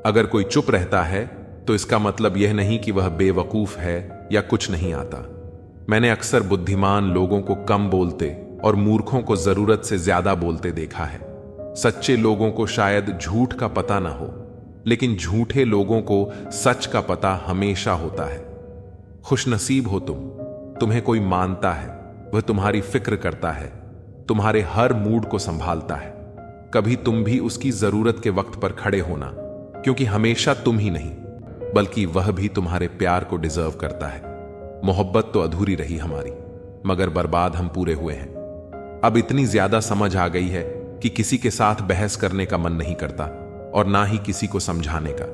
Speaker 1: अगर कोई चुप रहता है तो इसका मतलब यह नहीं कि वह बेवकूफ है या कुछ नहीं आता। मैंने अक्सर बुद्धिमान लोगों को कम बोलते और मूर्खों को जरूरत से ज्यादा बोलते देखा है। सच्चे लोगों को शायद झूठ का पता ना हो, लेकिन झूठे लोगों को सच का पता हमेशा होता है। खुशनसीब हो तुम, तुम्हें कोई मानता है, वह तुम्हारी फिक्र करता है, तुम्हारे हर मूड को संभालता है। कभी तुम भी उसकी जरूरत के वक्त पर खड़े होना, क्योंकि हमेशा तुम ही नहीं बल्कि वह भी तुम्हारे प्यार को डिजर्व करता है। मोहब्बत तो अधूरी रही हमारी, मगर बर्बाद हम पूरे हुए हैं। अब इतनी ज्यादा समझ आ गई है कि किसी के साथ बहस करने का मन नहीं करता और ना ही किसी को समझाने का।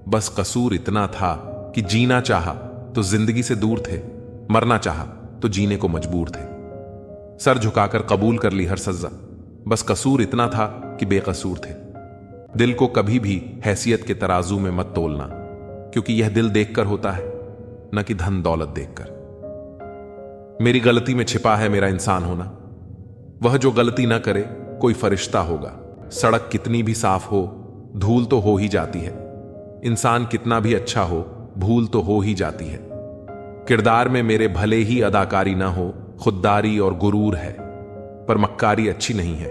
Speaker 1: बस कसूर इतना था कि जीना चाहा तो जिंदगी से दूर थे, मरना चाहा तो जीने को मजबूर थे। सर झुकाकर कबूल कर ली हर सजा। बस कसूर इतना था कि बेकसूर थे। दिल को कभी भी हैसियत के तराजू में मत तोलना, क्योंकि यह दिल देखकर होता है, न कि धन दौलत देखकर। मेरी गलती में छिपा है मेरा इंसान होना। वह जो गलती ना करे कोई फरिश्ता होगा। सड़क कितनी भी साफ हो, धूल तो हो ही जाती है। इंसान कितना भी अच्छा हो, भूल तो हो ही जाती है। किरदार में मेरे भले ही अदाकारी ना हो, खुददारी और गुरूर है, पर मक्कारी अच्छी नहीं है।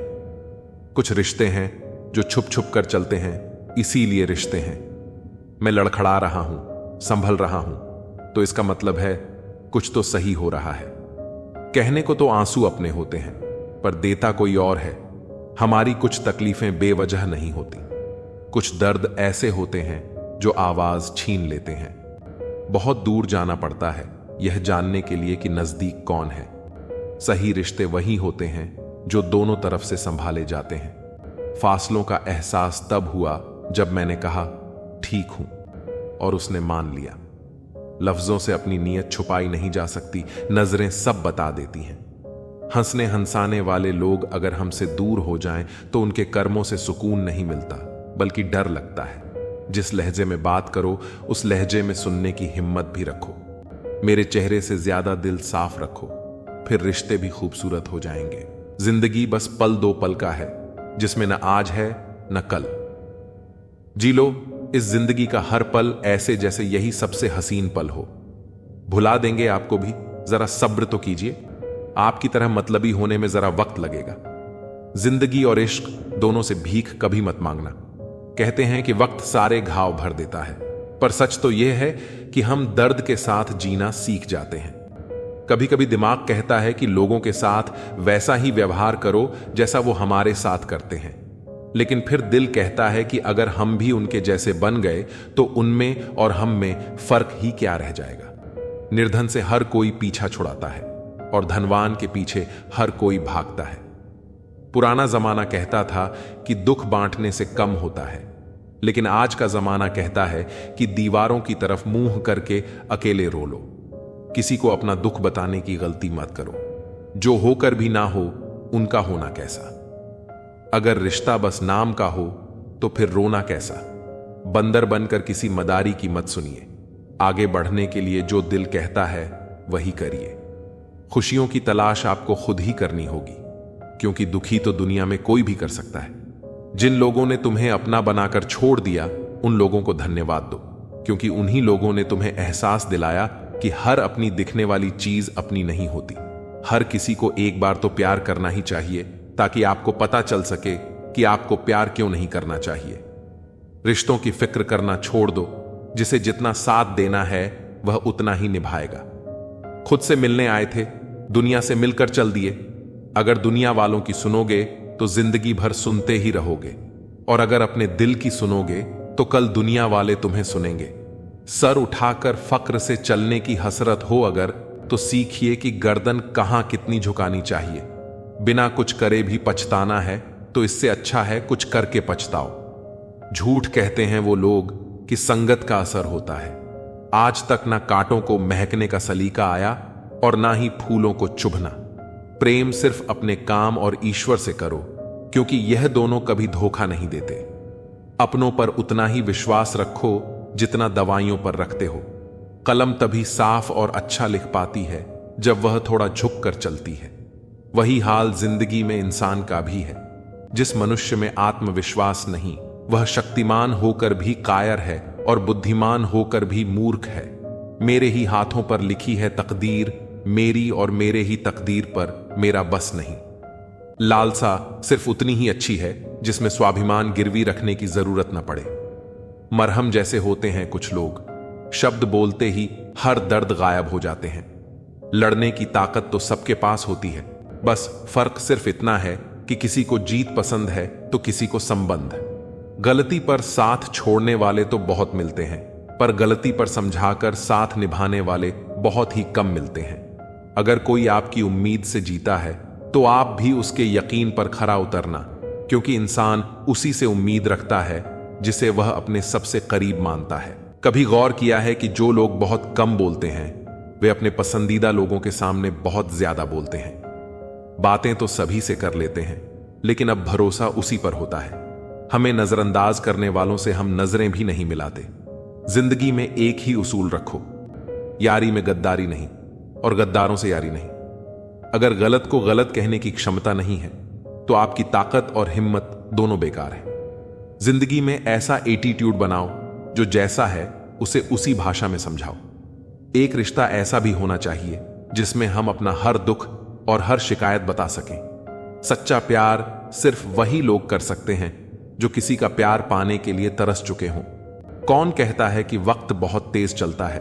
Speaker 1: कुछ रिश्ते हैं जो छुप छुप कर चलते हैं, इसीलिए रिश्ते हैं। मैं लड़खड़ा रहा हूं, संभल रहा हूं, तो इसका मतलब है कुछ तो सही हो रहा है। कहने को तो आंसू अपने होते हैं, पर देता कोई और है। हमारी कुछ तकलीफें बेवजह नहीं होती। कुछ दर्द ऐसे होते हैं जो आवाज छीन लेते हैं। बहुत दूर जाना पड़ता है यह जानने के लिए कि नजदीक कौन है। सही रिश्ते वही होते हैं जो दोनों तरफ से संभाले जाते हैं। फासलों का एहसास तब हुआ जब मैंने कहा ठीक हूं, और उसने मान लिया। लफ्जों से अपनी नीयत छुपाई नहीं जा सकती, नजरें सब बता देती हैं। हंसने हंसाने वाले लोग अगर हमसे दूर हो जाएं तो उनके कर्मों से सुकून नहीं मिलता, बल्कि डर लगता है। जिस लहजे में बात करो उस लहजे में सुनने की हिम्मत भी रखो। मेरे चेहरे से ज्यादा दिल साफ रखो, फिर रिश्ते भी खूबसूरत हो जाएंगे। जिंदगी बस पल दो पल का है, जिसमें न आज है न कल। जी लो इस जिंदगी का हर पल ऐसे जैसे यही सबसे हसीन पल हो। भुला देंगे आपको भी, जरा सब्र तो कीजिए। आपकी तरह मतलबी होने में जरा वक्त लगेगा। जिंदगी और इश्क दोनों से भीख कभी मत मांगना। कहते हैं कि वक्त सारे घाव भर देता है, पर सच तो यह है कि हम दर्द के साथ जीना सीख जाते हैं। कभी कभी दिमाग कहता है कि लोगों के साथ वैसा ही व्यवहार करो जैसा वो हमारे साथ करते हैं, लेकिन फिर दिल कहता है कि अगर हम भी उनके जैसे बन गए तो उनमें और हम में फर्क ही क्या रह जाएगा। निर्धन से हर कोई पीछा छुड़ाता है और धनवान के पीछे हर कोई भागता है। पुराना जमाना कहता था कि दुख बांटने से कम होता है, लेकिन आज का जमाना कहता है कि दीवारों की तरफ मुंह करके अकेले रो लो। किसी को अपना दुख बताने की गलती मत करो। जो होकर भी ना हो उनका होना कैसा। अगर रिश्ता बस नाम का हो तो फिर रोना कैसा। बंदर बनकर किसी मदारी की मत सुनिए। आगे बढ़ने के लिए जो दिल कहता है वही करिए। खुशियों की तलाश आपको खुद ही करनी होगी, क्योंकि दुखी तो दुनिया में कोई भी कर सकता है। जिन लोगों ने तुम्हें अपना बनाकर छोड़ दिया उन लोगों को धन्यवाद दो, क्योंकि उन्हीं लोगों ने तुम्हें एहसास दिलाया कि हर अपनी दिखने वाली चीज अपनी नहीं होती। हर किसी को एक बार तो प्यार करना ही चाहिए, ताकि आपको पता चल सके कि आपको प्यार क्यों नहीं करना चाहिए। रिश्तों की फिक्र करना छोड़ दो। जिसे जितना साथ देना है वह उतना ही निभाएगा। खुद से मिलने आए थे, दुनिया से मिलकर चल दिए। अगर दुनिया वालों की सुनोगे तो जिंदगी भर सुनते ही रहोगे, और अगर अपने दिल की सुनोगे तो कल दुनिया वाले तुम्हें सुनेंगे। सर उठाकर फक्र से चलने की हसरत हो अगर, तो सीखिए कि गर्दन कहां कितनी झुकानी चाहिए। बिना कुछ करे भी पछताना है तो इससे अच्छा है कुछ करके पछताओ। झूठ कहते हैं वो लोग कि संगत का असर होता है। आज तक ना कांटों को महकने का सलीका आया और ना ही फूलों को चुभना। प्रेम सिर्फ अपने काम और ईश्वर से करो, क्योंकि यह दोनों कभी धोखा नहीं देते। अपनों पर उतना ही विश्वास रखो जितना दवाइयों पर रखते हो। कलम तभी साफ और अच्छा लिख पाती है जब वह थोड़ा झुक कर चलती है। वही हाल जिंदगी में इंसान का भी है। जिस मनुष्य में आत्मविश्वास नहीं, वह शक्तिमान होकर भी कायर है और बुद्धिमान होकर भी मूर्ख है। मेरे ही हाथों पर लिखी है तकदीर, मेरी और मेरे ही तकदीर पर मेरा बस नहीं। लालसा सिर्फ उतनी ही अच्छी है जिसमें स्वाभिमान गिरवी रखने की जरूरत न पड़े। मरहम जैसे होते हैं कुछ लोग, शब्द बोलते ही हर दर्द गायब हो जाते हैं। लड़ने की ताकत तो सबके पास होती है, बस फर्क सिर्फ इतना है कि किसी को जीत पसंद है तो किसी को संबंध। गलती पर साथ छोड़ने वाले तो बहुत मिलते हैं, पर गलती पर समझाकर साथ निभाने वाले बहुत ही कम मिलते हैं। अगर कोई आपकी उम्मीद से जीता है तो आप भी उसके यकीन पर खरा उतरना, क्योंकि इंसान उसी से उम्मीद रखता है जिसे वह अपने सबसे करीब मानता है। कभी गौर किया है कि जो लोग बहुत कम बोलते हैं वे अपने पसंदीदा लोगों के सामने बहुत ज्यादा बोलते हैं। बातें तो सभी से कर लेते हैं, लेकिन अब भरोसा उसी पर होता है। हमें नजरअंदाज करने वालों से हम नजरें भी नहीं मिलाते। जिंदगी में एक ही उसूल रखो, यारी में गद्दारी नहीं और गद्दारों से यारी नहीं। अगर गलत को गलत कहने की क्षमता नहीं है तो आपकी ताकत और हिम्मत दोनों बेकार है। जिंदगी में ऐसा एटीट्यूड बनाओ जो जैसा है उसे उसी भाषा में समझाओ। एक रिश्ता ऐसा भी होना चाहिए जिसमें हम अपना हर दुख और हर शिकायत बता सकें। सच्चा प्यार सिर्फ वही लोग कर सकते हैं जो किसी का प्यार पाने के लिए तरस चुके हों। कौन कहता है कि वक्त बहुत तेज चलता है?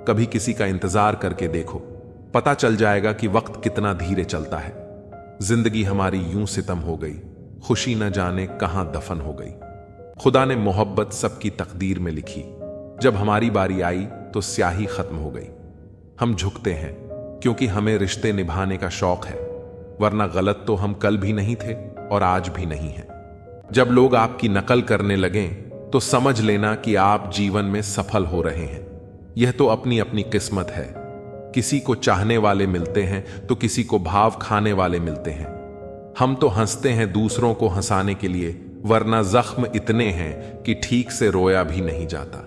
Speaker 1: कभी किसी का इंतजार करके देखो, पता चल जाएगा कि वक्त कितना धीरे चलता है। जिंदगी हमारी यूं सितम हो गई, खुशी न जाने कहां दफन हो गई। खुदा ने मोहब्बत सबकी तकदीर में लिखी, जब हमारी बारी आई तो स्याही खत्म हो गई। हम झुकते हैं क्योंकि हमें रिश्ते निभाने का शौक है, वरना गलत तो हम कल भी नहीं थे और आज भी नहीं हैं। जब लोग आपकी नकल करने लगें तो समझ लेना कि आप जीवन में सफल हो रहे हैं। यह तो अपनी अपनी किस्मत है। किसी को चाहने वाले मिलते हैं तो किसी को भाव खाने वाले मिलते हैं। हम तो हंसते हैं दूसरों को हंसाने के लिए, वरना जख्म इतने हैं कि ठीक से रोया भी नहीं जाता।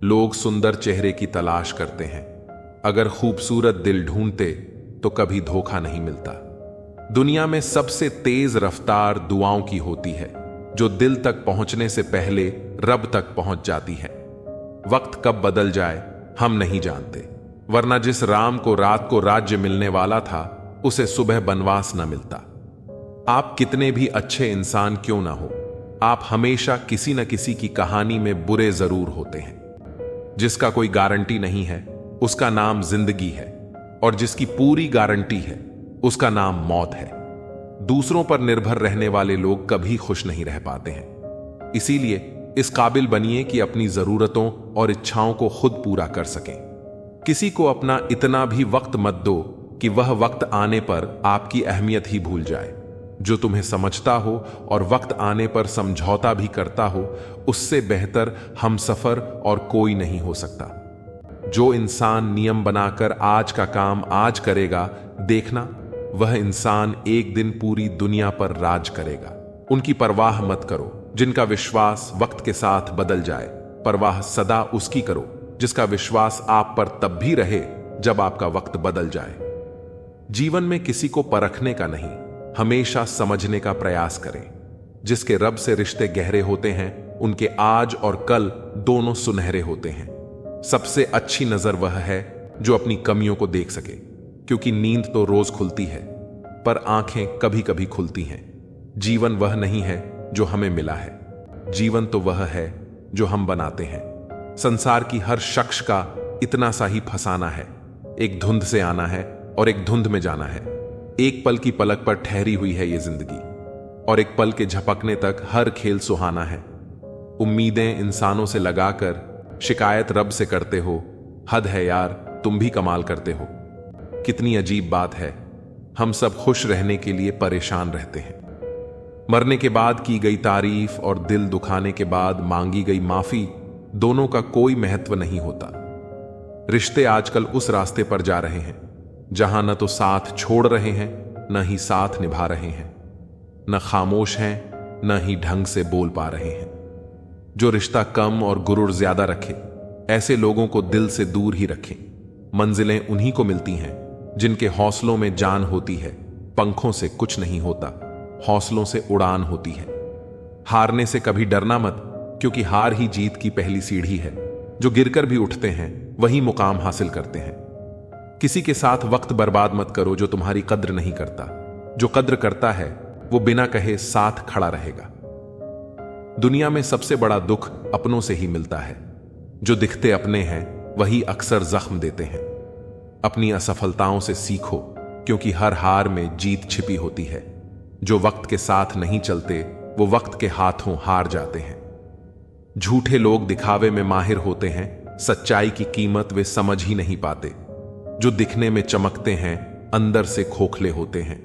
Speaker 1: लोग सुंदर चेहरे की तलाश करते हैं, अगर खूबसूरत दिल ढूंढते तो कभी धोखा नहीं मिलता। दुनिया में सबसे तेज रफ्तार दुआओं की होती है, जो दिल तक पहुंचने से पहले रब तक पहुंच जाती है। वक्त कब बदल जाए हम नहीं जानते, वरना जिस राम को रात को राज्य मिलने वाला था उसे सुबह बनवास न मिलता। आप कितने भी अच्छे इंसान क्यों ना हो, आप हमेशा किसी न किसी की कहानी में बुरे जरूर होते हैं। जिसका कोई गारंटी नहीं है उसका नाम जिंदगी है, और जिसकी पूरी गारंटी है उसका नाम मौत है। दूसरों पर निर्भर रहने वाले लोग कभी खुश नहीं रह पाते हैं। इसीलिए इस काबिल बनिए कि अपनी जरूरतों और इच्छाओं को खुद पूरा कर सकें। किसी को अपना इतना भी वक्त मत दो कि वह वक्त आने पर आपकी अहमियत ही भूल जाए। जो तुम्हें समझता हो और वक्त आने पर समझौता भी करता हो, उससे बेहतर हमसफर और कोई नहीं हो सकता। जो इंसान नियम बनाकर आज का काम आज करेगा, देखना वह इंसान एक दिन पूरी दुनिया पर राज करेगा। उनकी परवाह मत करो जिनका विश्वास वक्त के साथ बदल जाए, परवाह सदा उसकी करो जिसका विश्वास आप पर तब भी रहे जब आपका वक्त बदल जाए। जीवन में किसी को परखने का नहीं, हमेशा समझने का प्रयास करें। जिसके रब से रिश्ते गहरे होते हैं उनके आज और कल दोनों सुनहरे होते हैं। सबसे अच्छी नजर वह है जो अपनी कमियों को देख सके, क्योंकि नींद तो रोज खुलती है पर आंखें कभी कभी खुलती हैं। जीवन वह नहीं है जो हमें मिला है, जीवन तो वह है जो हम बनाते हैं। संसार की हर शख्स का इतना सा ही फसाना है, एक धुंध से आना है और एक धुंध में जाना है। एक पल की पलक पर ठहरी हुई है ये जिंदगी, और एक पल के झपकने तक हर खेल सुहाना है। उम्मीदें इंसानों से लगाकर शिकायत रब से करते हो, हद है यार तुम भी कमाल करते हो। कितनी अजीब बात है, हम सब खुश रहने के लिए परेशान रहते हैं। मरने के बाद की गई तारीफ और दिल दुखाने के बाद मांगी गई माफी, दोनों का कोई महत्व नहीं होता। रिश्ते आजकल उस रास्ते पर जा रहे हैं जहां न तो साथ छोड़ रहे हैं न ही साथ निभा रहे हैं, न खामोश हैं न ही ढंग से बोल पा रहे हैं। जो रिश्ता कम और गुरूर ज्यादा रखे, ऐसे लोगों को दिल से दूर ही रखें। मंजिलें उन्हीं को मिलती हैं जिनके हौसलों में जान होती है। पंखों से कुछ नहीं होता, हौसलों से उड़ान होती है। हारने से कभी डरना मत, क्योंकि हार ही जीत की पहली सीढ़ी है। जो गिरकर भी उठते हैं वही मुकाम हासिल करते हैं। किसी के साथ वक्त बर्बाद मत करो जो तुम्हारी कद्र नहीं करता। जो कद्र करता है वो बिना कहे साथ खड़ा रहेगा। दुनिया में सबसे बड़ा दुख अपनों से ही मिलता है। जो दिखते अपने हैं वही अक्सर जख्म देते हैं। अपनी असफलताओं से सीखो, क्योंकि हर हार में जीत छिपी होती है। जो वक्त के साथ नहीं चलते वो वक्त के हाथों हार जाते हैं। झूठे लोग दिखावे में माहिर होते हैं, सच्चाई की कीमत वे समझ ही नहीं पाते। जो दिखने में चमकते हैं अंदर से खोखले होते हैं।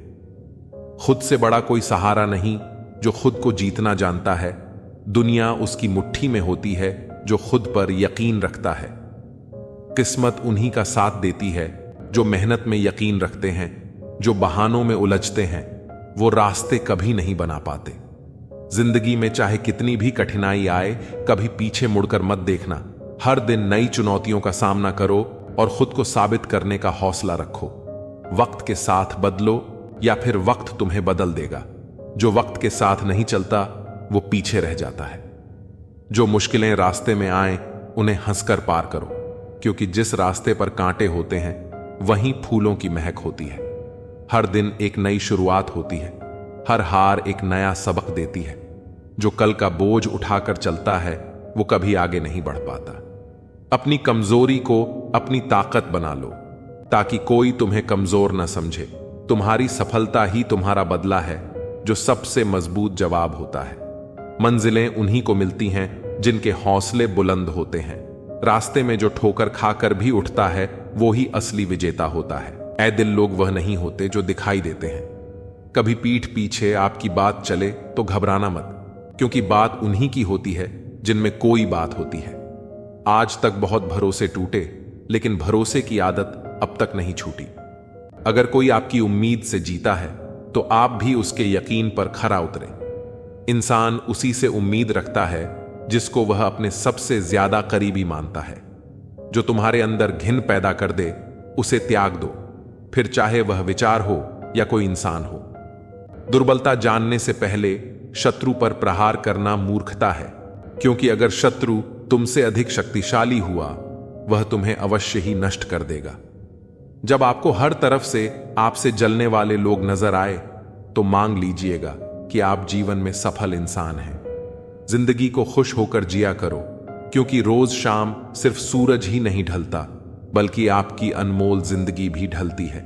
Speaker 1: खुद से बड़ा कोई सहारा नहीं जो खुद को जीतना जानता है। दुनिया उसकी मुट्ठी में होती है जो खुद पर यकीन रखता है। किस्मत उन्हीं का साथ देती है जो मेहनत में यकीन रखते हैं। जो बहानों में उलझते हैं वो रास्ते कभी नहीं बना पाते। जिंदगी में चाहे कितनी भी कठिनाई आए, कभी पीछे मुड़कर मत देखना। हर दिन नई चुनौतियों का सामना करो और खुद को साबित करने का हौसला रखो। वक्त के साथ बदलो या फिर वक्त तुम्हें बदल देगा। जो वक्त के साथ नहीं चलता वो पीछे रह जाता है। जो मुश्किलें रास्ते में आए उन्हें हंसकर पार करो, क्योंकि जिस रास्ते पर कांटे होते हैं वहीं फूलों की महक होती है। हर दिन एक नई शुरुआत होती है। हर हार एक नया सबक देती है। जो कल का बोझ उठाकर चलता है वो कभी आगे नहीं बढ़ पाता। अपनी कमजोरी को अपनी ताकत बना लो, ताकि कोई तुम्हें कमजोर न समझे। तुम्हारी सफलता ही तुम्हारा बदला है, जो सबसे मजबूत जवाब होता है। मंजिलें उन्हीं को मिलती हैं जिनके हौसले बुलंद होते हैं। रास्ते में जो ठोकर खाकर भी उठता है वो ही असली विजेता होता है। ऐ दिल लोग वह नहीं होते जो दिखाई देते हैं। कभी पीठ पीछे आपकी बात चले तो घबराना मत, क्योंकि बात उन्हीं की होती है जिनमें कोई बात होती है। आज तक बहुत भरोसे टूटे, लेकिन भरोसे की आदत अब तक नहीं छूटी। अगर कोई आपकी उम्मीद से जीता है तो आप भी उसके यकीन पर खरा उतरे। इंसान उसी से उम्मीद रखता है जिसको वह अपने सबसे ज्यादा करीबी मानता है। जो तुम्हारे अंदर घिन पैदा कर दे उसे त्याग दो, फिर चाहे वह विचार हो या कोई इंसान हो। दुर्बलता जानने से पहले शत्रु पर प्रहार करना मूर्खता है, क्योंकि अगर शत्रु तुमसे अधिक शक्तिशाली हुआ वह तुम्हें अवश्य ही नष्ट कर देगा। जब आपको हर तरफ से आपसे जलने वाले लोग नजर आए तो मांग लीजिएगा कि आप जीवन में सफल इंसान हैं। जिंदगी को खुश होकर जिया करो, क्योंकि रोज शाम सिर्फ सूरज ही नहीं ढलता बल्कि आपकी अनमोल जिंदगी भी ढलती है।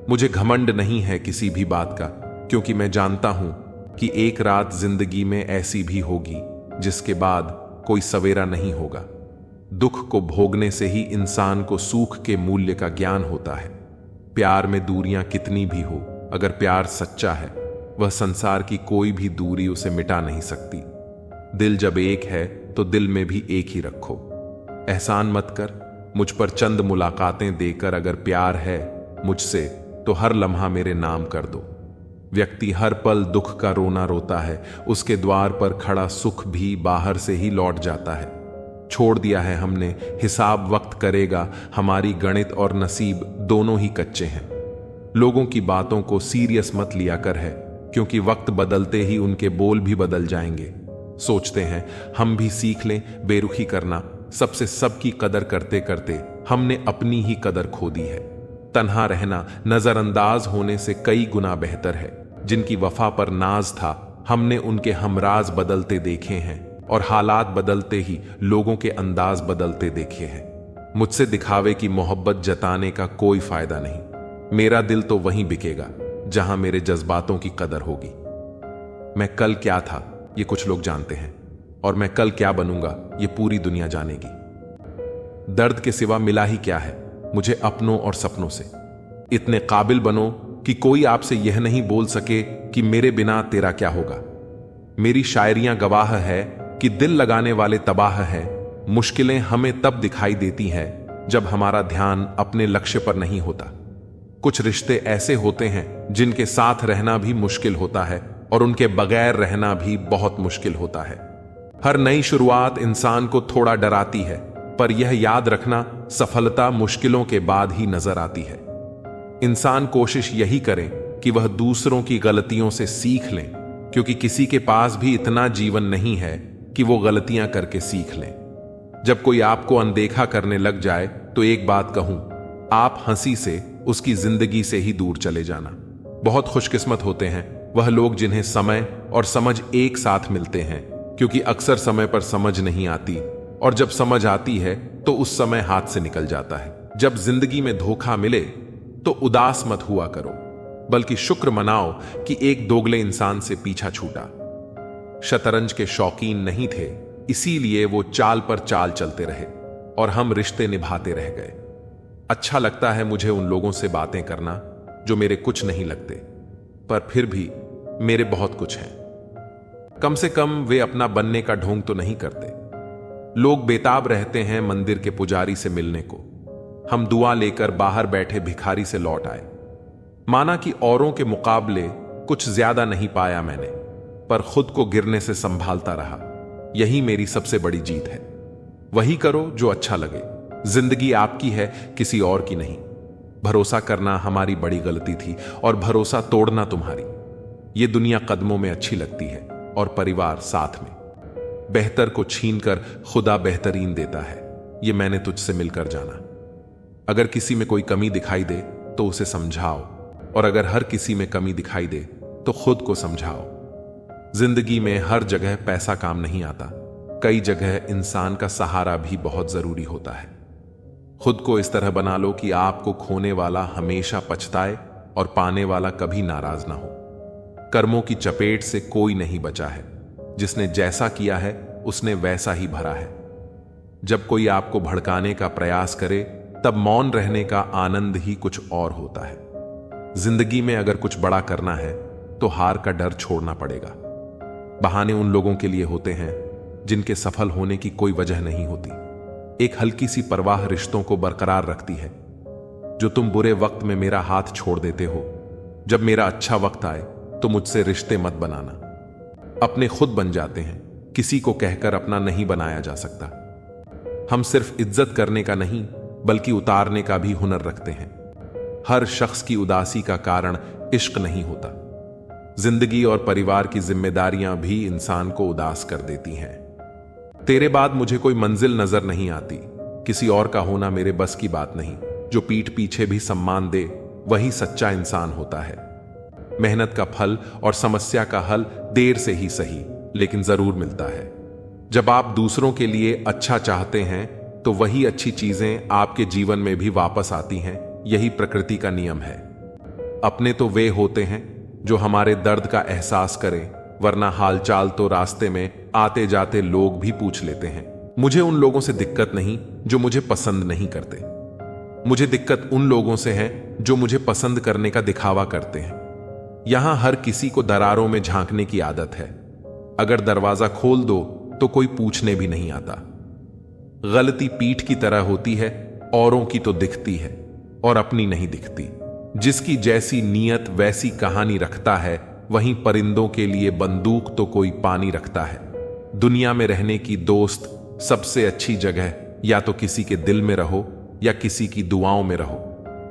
Speaker 1: मुझे घमंड नहीं है किसी भी बात का, क्योंकि मैं जानता हूं कि एक रात जिंदगी में ऐसी भी होगी जिसके बाद कोई सवेरा नहीं होगा। दुख को भोगने से ही इंसान को सुख के मूल्य का ज्ञान होता है। प्यार में दूरियां कितनी भी हो, अगर प्यार सच्चा है वह संसार की कोई भी दूरी उसे मिटा नहीं सकती। दिल जब एक है तो दिल में भी एक ही रखो। एहसान मत कर मुझ पर चंद मुलाकातें देकर, अगर प्यार है मुझसे तो हर लम्हा मेरे नाम कर दो। व्यक्ति हर पल दुख का रोना रोता है, उसके द्वार पर खड़ा सुख भी बाहर से ही लौट जाता है। छोड़ दिया है हमने हिसाब वक्त करेगा, हमारी गणित और नसीब दोनों ही कच्चे हैं। लोगों की बातों को सीरियस मत लिया कर है, क्योंकि वक्त बदलते ही उनके बोल भी बदल जाएंगे। सोचते हैं हम भी सीख लें बेरुखी करना, सबसे सबकी कदर करते करते हमने अपनी ही कदर खो दी है। तन्हा रहना नजरअंदाज होने से कई गुना बेहतर है। जिनकी वफा पर नाज था, हमने उनके हमराज बदलते देखे हैं, और हालात बदलते ही लोगों के अंदाज बदलते देखे हैं। मुझसे दिखावे की मोहब्बत जताने का कोई फायदा नहीं। मेरा दिल तो वहीं बिकेगा जहां मेरे जज्बातों की कदर होगी। मैं कल क्या था ये कुछ लोग जानते हैं, और मैं कल क्या बनूंगा ये पूरी दुनिया जानेगी। दर्द के सिवा मिला ही क्या है मुझे अपनों और सपनों से। इतने काबिल बनो कि कोई आपसे यह नहीं बोल सके कि मेरे बिना तेरा क्या होगा। मेरी शायरियां गवाह है कि दिल लगाने वाले तबाह हैं। मुश्किलें हमें तब दिखाई देती हैं जब हमारा ध्यान अपने लक्ष्य पर नहीं होता। कुछ रिश्ते ऐसे होते हैं जिनके साथ रहना भी मुश्किल होता है, और उनके बगैर रहना भी बहुत मुश्किल होता है। हर नई शुरुआत इंसान को थोड़ा डराती है, पर यह याद रखना सफलता मुश्किलों के बाद ही नजर आती है। इंसान कोशिश यही करें कि वह दूसरों की गलतियों से सीख लें, क्योंकि किसी के पास भी इतना जीवन नहीं है कि वो गलतियां करके सीख लें। जब कोई आपको अनदेखा करने लग जाए तो एक बात कहूं, आप हंसी से उसकी जिंदगी से ही दूर चले जाना। बहुत खुशकिस्मत होते हैं वह लोग जिन्हें समय और समझ एक साथ मिलते हैं, क्योंकि अक्सर समय पर समझ नहीं आती, और जब समझ आती है तो उस समय हाथ से निकल जाता है। जब जिंदगी में धोखा मिले तो उदास मत हुआ करो, बल्कि शुक्र मनाओ कि एक दोगले इंसान से पीछा छूटा। शतरंज के शौकीन नहीं थे, इसीलिए वो चाल पर चाल चलते रहे, और हम रिश्ते निभाते रह गए। अच्छा लगता है मुझे उन लोगों से बातें करना जो मेरे कुछ नहीं लगते, पर फिर भी मेरे बहुत कुछ हैं। कम से कम वे अपना बनने का ढोंग तो नहीं करते। लोग बेताब रहते हैं मंदिर के पुजारी से मिलने को। हम दुआ लेकर बाहर बैठे भिखारी से लौट आए। माना कि औरों के मुकाबले कुछ ज्यादा नहीं पाया मैंने, पर खुद को गिरने से संभालता रहा। यही मेरी सबसे बड़ी जीत है। वही करो जो अच्छा लगे। जिंदगी आपकी है, किसी और की नहीं। भरोसा करना हमारी बड़ी गलती थी, और भरोसा तोड़ना तुम्हारी। ये दुनिया कदमों में अच्छी लगती है, और परिवार साथ में। बेहतर को छीनकर खुदा बेहतरीन देता है, ये मैंने तुझसे मिलकर जाना। अगर किसी में कोई कमी दिखाई दे तो उसे समझाओ, और अगर हर किसी में कमी दिखाई दे तो खुद को समझाओ। जिंदगी में हर जगह पैसा काम नहीं आता। कई जगह इंसान का सहारा भी बहुत जरूरी होता है। खुद को इस तरह बना लो कि आपको खोने वाला हमेशा पछताए और पाने वाला कभी नाराज ना हो। कर्मों की चपेट से कोई नहीं बचा है। जिसने जैसा किया है उसने वैसा ही भरा है। जब कोई आपको भड़काने का प्रयास करे तब मौन रहने का आनंद ही कुछ और होता है। जिंदगी में अगर कुछ बड़ा करना है तो हार का डर छोड़ना पड़ेगा। बहाने उन लोगों के लिए होते हैं जिनके सफल होने की कोई वजह नहीं होती। एक हल्की सी परवाह रिश्तों को बरकरार रखती है। जो तुम बुरे वक्त में मेरा हाथ छोड़ देते हो, जब मेरा अच्छा वक्त आए तो मुझसे रिश्ते मत बनाना। अपने खुद बन जाते हैं, किसी को कहकर अपना नहीं बनाया जा सकता। हम सिर्फ इज्जत करने का नहीं बल्कि उतारने का भी हुनर रखते हैं। हर शख्स की उदासी का कारण इश्क नहीं होता। जिंदगी और परिवार की जिम्मेदारियां भी इंसान को उदास कर देती हैं। तेरे बाद मुझे कोई मंजिल नजर नहीं आती, किसी और का होना मेरे बस की बात नहीं। जो पीठ पीछे भी सम्मान दे वही सच्चा इंसान होता है। मेहनत का फल और समस्या का हल देर से ही सही लेकिन जरूर मिलता है। जब आप दूसरों के लिए अच्छा चाहते हैं तो वही अच्छी चीजें आपके जीवन में भी वापस आती हैं। यही प्रकृति का नियम है। अपने तो वे होते हैं जो हमारे दर्द का एहसास करें, वरना हालचाल तो रास्ते में आते जाते लोग भी पूछ लेते हैं। मुझे उन लोगों से दिक्कत नहीं जो मुझे पसंद नहीं करते। मुझे दिक्कत उन लोगों से है जो मुझे पसंद करने का दिखावा करते हैं। यहां हर किसी को दरारों में झांकने की आदत है। अगर दरवाजा खोल दो तो कोई पूछने भी नहीं आता। गलती पीठ की तरह होती है, औरों की तो दिखती है और अपनी नहीं दिखती। जिसकी जैसी नीयत वैसी कहानी रखता है, वहीं परिंदों के लिए बंदूक तो कोई पानी रखता है। दुनिया में रहने की दोस्त सबसे अच्छी जगह या तो किसी के दिल में रहो या किसी की दुआओं में रहो।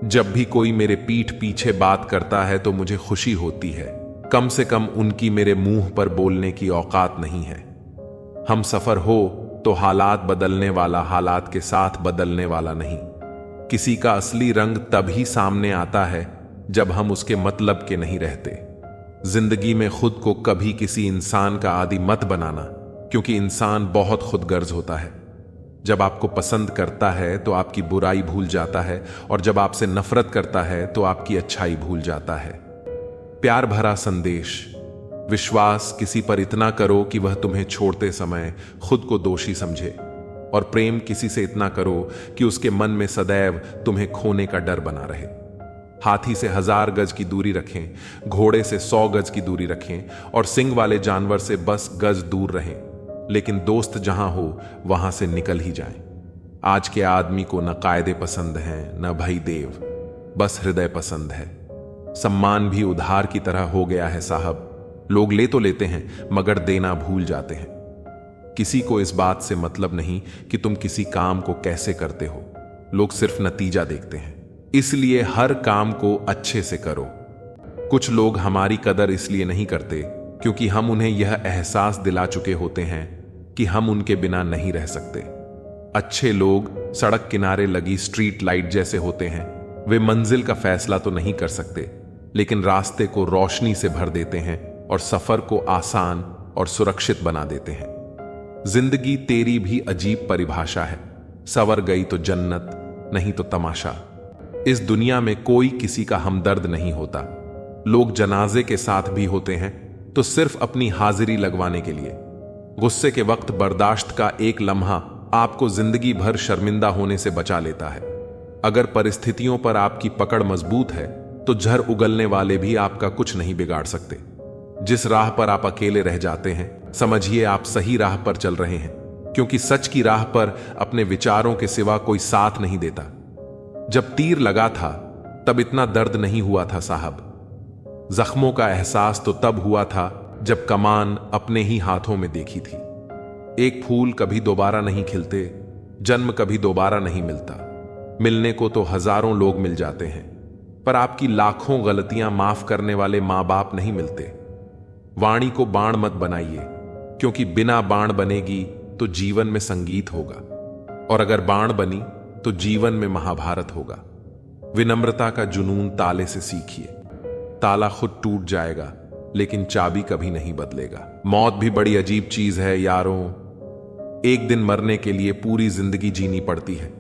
Speaker 1: जब भी कोई मेरे पीठ पीछे बात करता है तो मुझे खुशी होती है। कम से कम उनकी मेरे मुंह पर बोलने की औकात नहीं है। हम सफर हो तो हालात बदलने वाला हालात के साथ बदलने वाला नहीं। किसी का असली रंग तभी सामने आता है जब हम उसके मतलब के नहीं रहते। जिंदगी में खुद को कभी किसी इंसान का आदी मत बनाना, क्योंकि इंसान बहुत खुदगर्ज होता है। जब आपको पसंद करता है तो आपकी बुराई भूल जाता है, और जब आपसे नफरत करता है तो आपकी अच्छाई भूल जाता है। प्यार भरा संदेश। विश्वास किसी पर इतना करो कि वह तुम्हें छोड़ते समय खुद को दोषी समझे, और प्रेम किसी से इतना करो कि उसके मन में सदैव तुम्हें खोने का डर बना रहे। हाथी से 1000 गज की दूरी रखें, घोड़े से 100 गज की दूरी रखें, और सिंग वाले जानवर से बस गज दूर रहें, लेकिन दोस्त जहां हो वहां से निकल ही जाएं। आज के आदमी को न कायदे पसंद हैं न भई देव, बस हृदय पसंद है। सम्मान भी उधार की तरह हो गया है साहब। लोग ले तो लेते हैं मगर देना भूल जाते हैं। किसी को इस बात से मतलब नहीं कि तुम किसी काम को कैसे करते हो, लोग सिर्फ नतीजा देखते हैं। इसलिए हर काम को अच्छे से करो। कुछ लोग हमारी कदर इसलिए नहीं करते क्योंकि हम उन्हें यह एहसास दिला चुके होते हैं कि हम उनके बिना नहीं रह सकते। अच्छे लोग सड़क किनारे लगी स्ट्रीट लाइट जैसे होते हैं। वे मंजिल का फैसला तो नहीं कर सकते, लेकिन रास्ते को रोशनी से भर देते हैं और सफर को आसान और सुरक्षित बना देते हैं। जिंदगी तेरी भी अजीब परिभाषा है। सवर गई तो जन्नत, नहीं तो तमाशा। इस दुनिया में कोई किसी का हमदर्द नहीं होता। लोग जनाजे के साथ भी होते हैं तो सिर्फ अपनी हाजिरी लगवाने के लिए। गुस्से के वक्त बर्दाश्त का एक लम्हा आपको जिंदगी भर शर्मिंदा होने से बचा लेता है। अगर परिस्थितियों पर आपकी पकड़ मजबूत है तो झर उगलने वाले भी आपका कुछ नहीं बिगाड़ सकते। जिस राह पर आप अकेले रह जाते हैं, समझिए आप सही राह पर चल रहे हैं, क्योंकि सच की राह पर अपने विचारों के सिवा कोई साथ नहीं देता। जब तीर लगा था तब इतना दर्द नहीं हुआ था साहब। जख्मों का एहसास तो तब हुआ था जब कमान अपने ही हाथों में देखी थी। एक फूल कभी दोबारा नहीं खिलते, जन्म कभी दोबारा नहीं मिलता। मिलने को तो हजारों लोग मिल जाते हैं, पर आपकी लाखों गलतियां माफ करने वाले मां बाप नहीं मिलते। वाणी को बाण मत बनाइए, क्योंकि बिना बाण बनेगी तो जीवन में संगीत होगा, और अगर बाण बनी तो जीवन में महाभारत होगा। विनम्रता का जुनून ताले से सीखिए। ताला खुद टूट जाएगा लेकिन चाबी कभी नहीं बदलेगा। मौत भी बड़ी अजीब चीज है यारों। एक दिन मरने के लिए पूरी जिंदगी जीनी पड़ती है।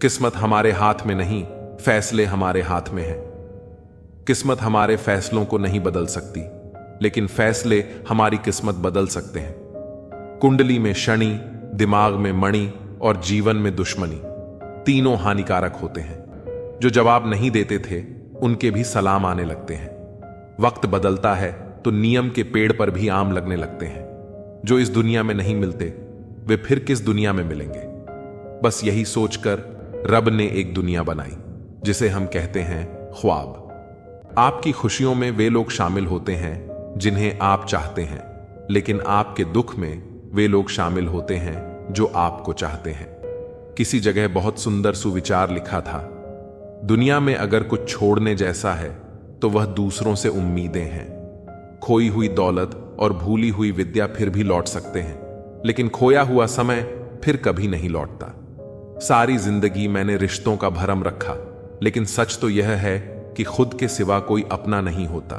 Speaker 1: किस्मत हमारे हाथ में नहीं, फैसले हमारे हाथ में हैं। किस्मत हमारे फैसलों को नहीं बदल सकती, लेकिन फैसले हमारी किस्मत बदल सकते हैं। कुंडली में शनि, दिमाग में मणि और जीवन में दुश्मनी, तीनों हानिकारक होते हैं। जो जवाब नहीं देते थे उनके भी सलाम आने लगते हैं। वक्त बदलता है तो नियम के पेड़ पर भी आम लगने लगते हैं। जो इस दुनिया में नहीं मिलते वे फिर किस दुनिया में मिलेंगे। बस यही सोचकर रब ने एक दुनिया बनाई जिसे हम कहते हैं ख्वाब। आपकी खुशियों में वे लोग शामिल होते हैं जिन्हें आप चाहते हैं, लेकिन आपके दुख में वे लोग शामिल होते हैं जो आपको चाहते हैं। किसी जगह बहुत सुंदर सुविचार लिखा था, दुनिया में अगर कुछ छोड़ने जैसा है तो वह दूसरों से उम्मीदें हैं। खोई हुई दौलत और भूली हुई विद्या फिर भी लौट सकते हैं, लेकिन खोया हुआ समय फिर कभी नहीं लौटता। सारी जिंदगी मैंने रिश्तों का भरम रखा, लेकिन सच तो यह है कि खुद के सिवा कोई अपना नहीं होता।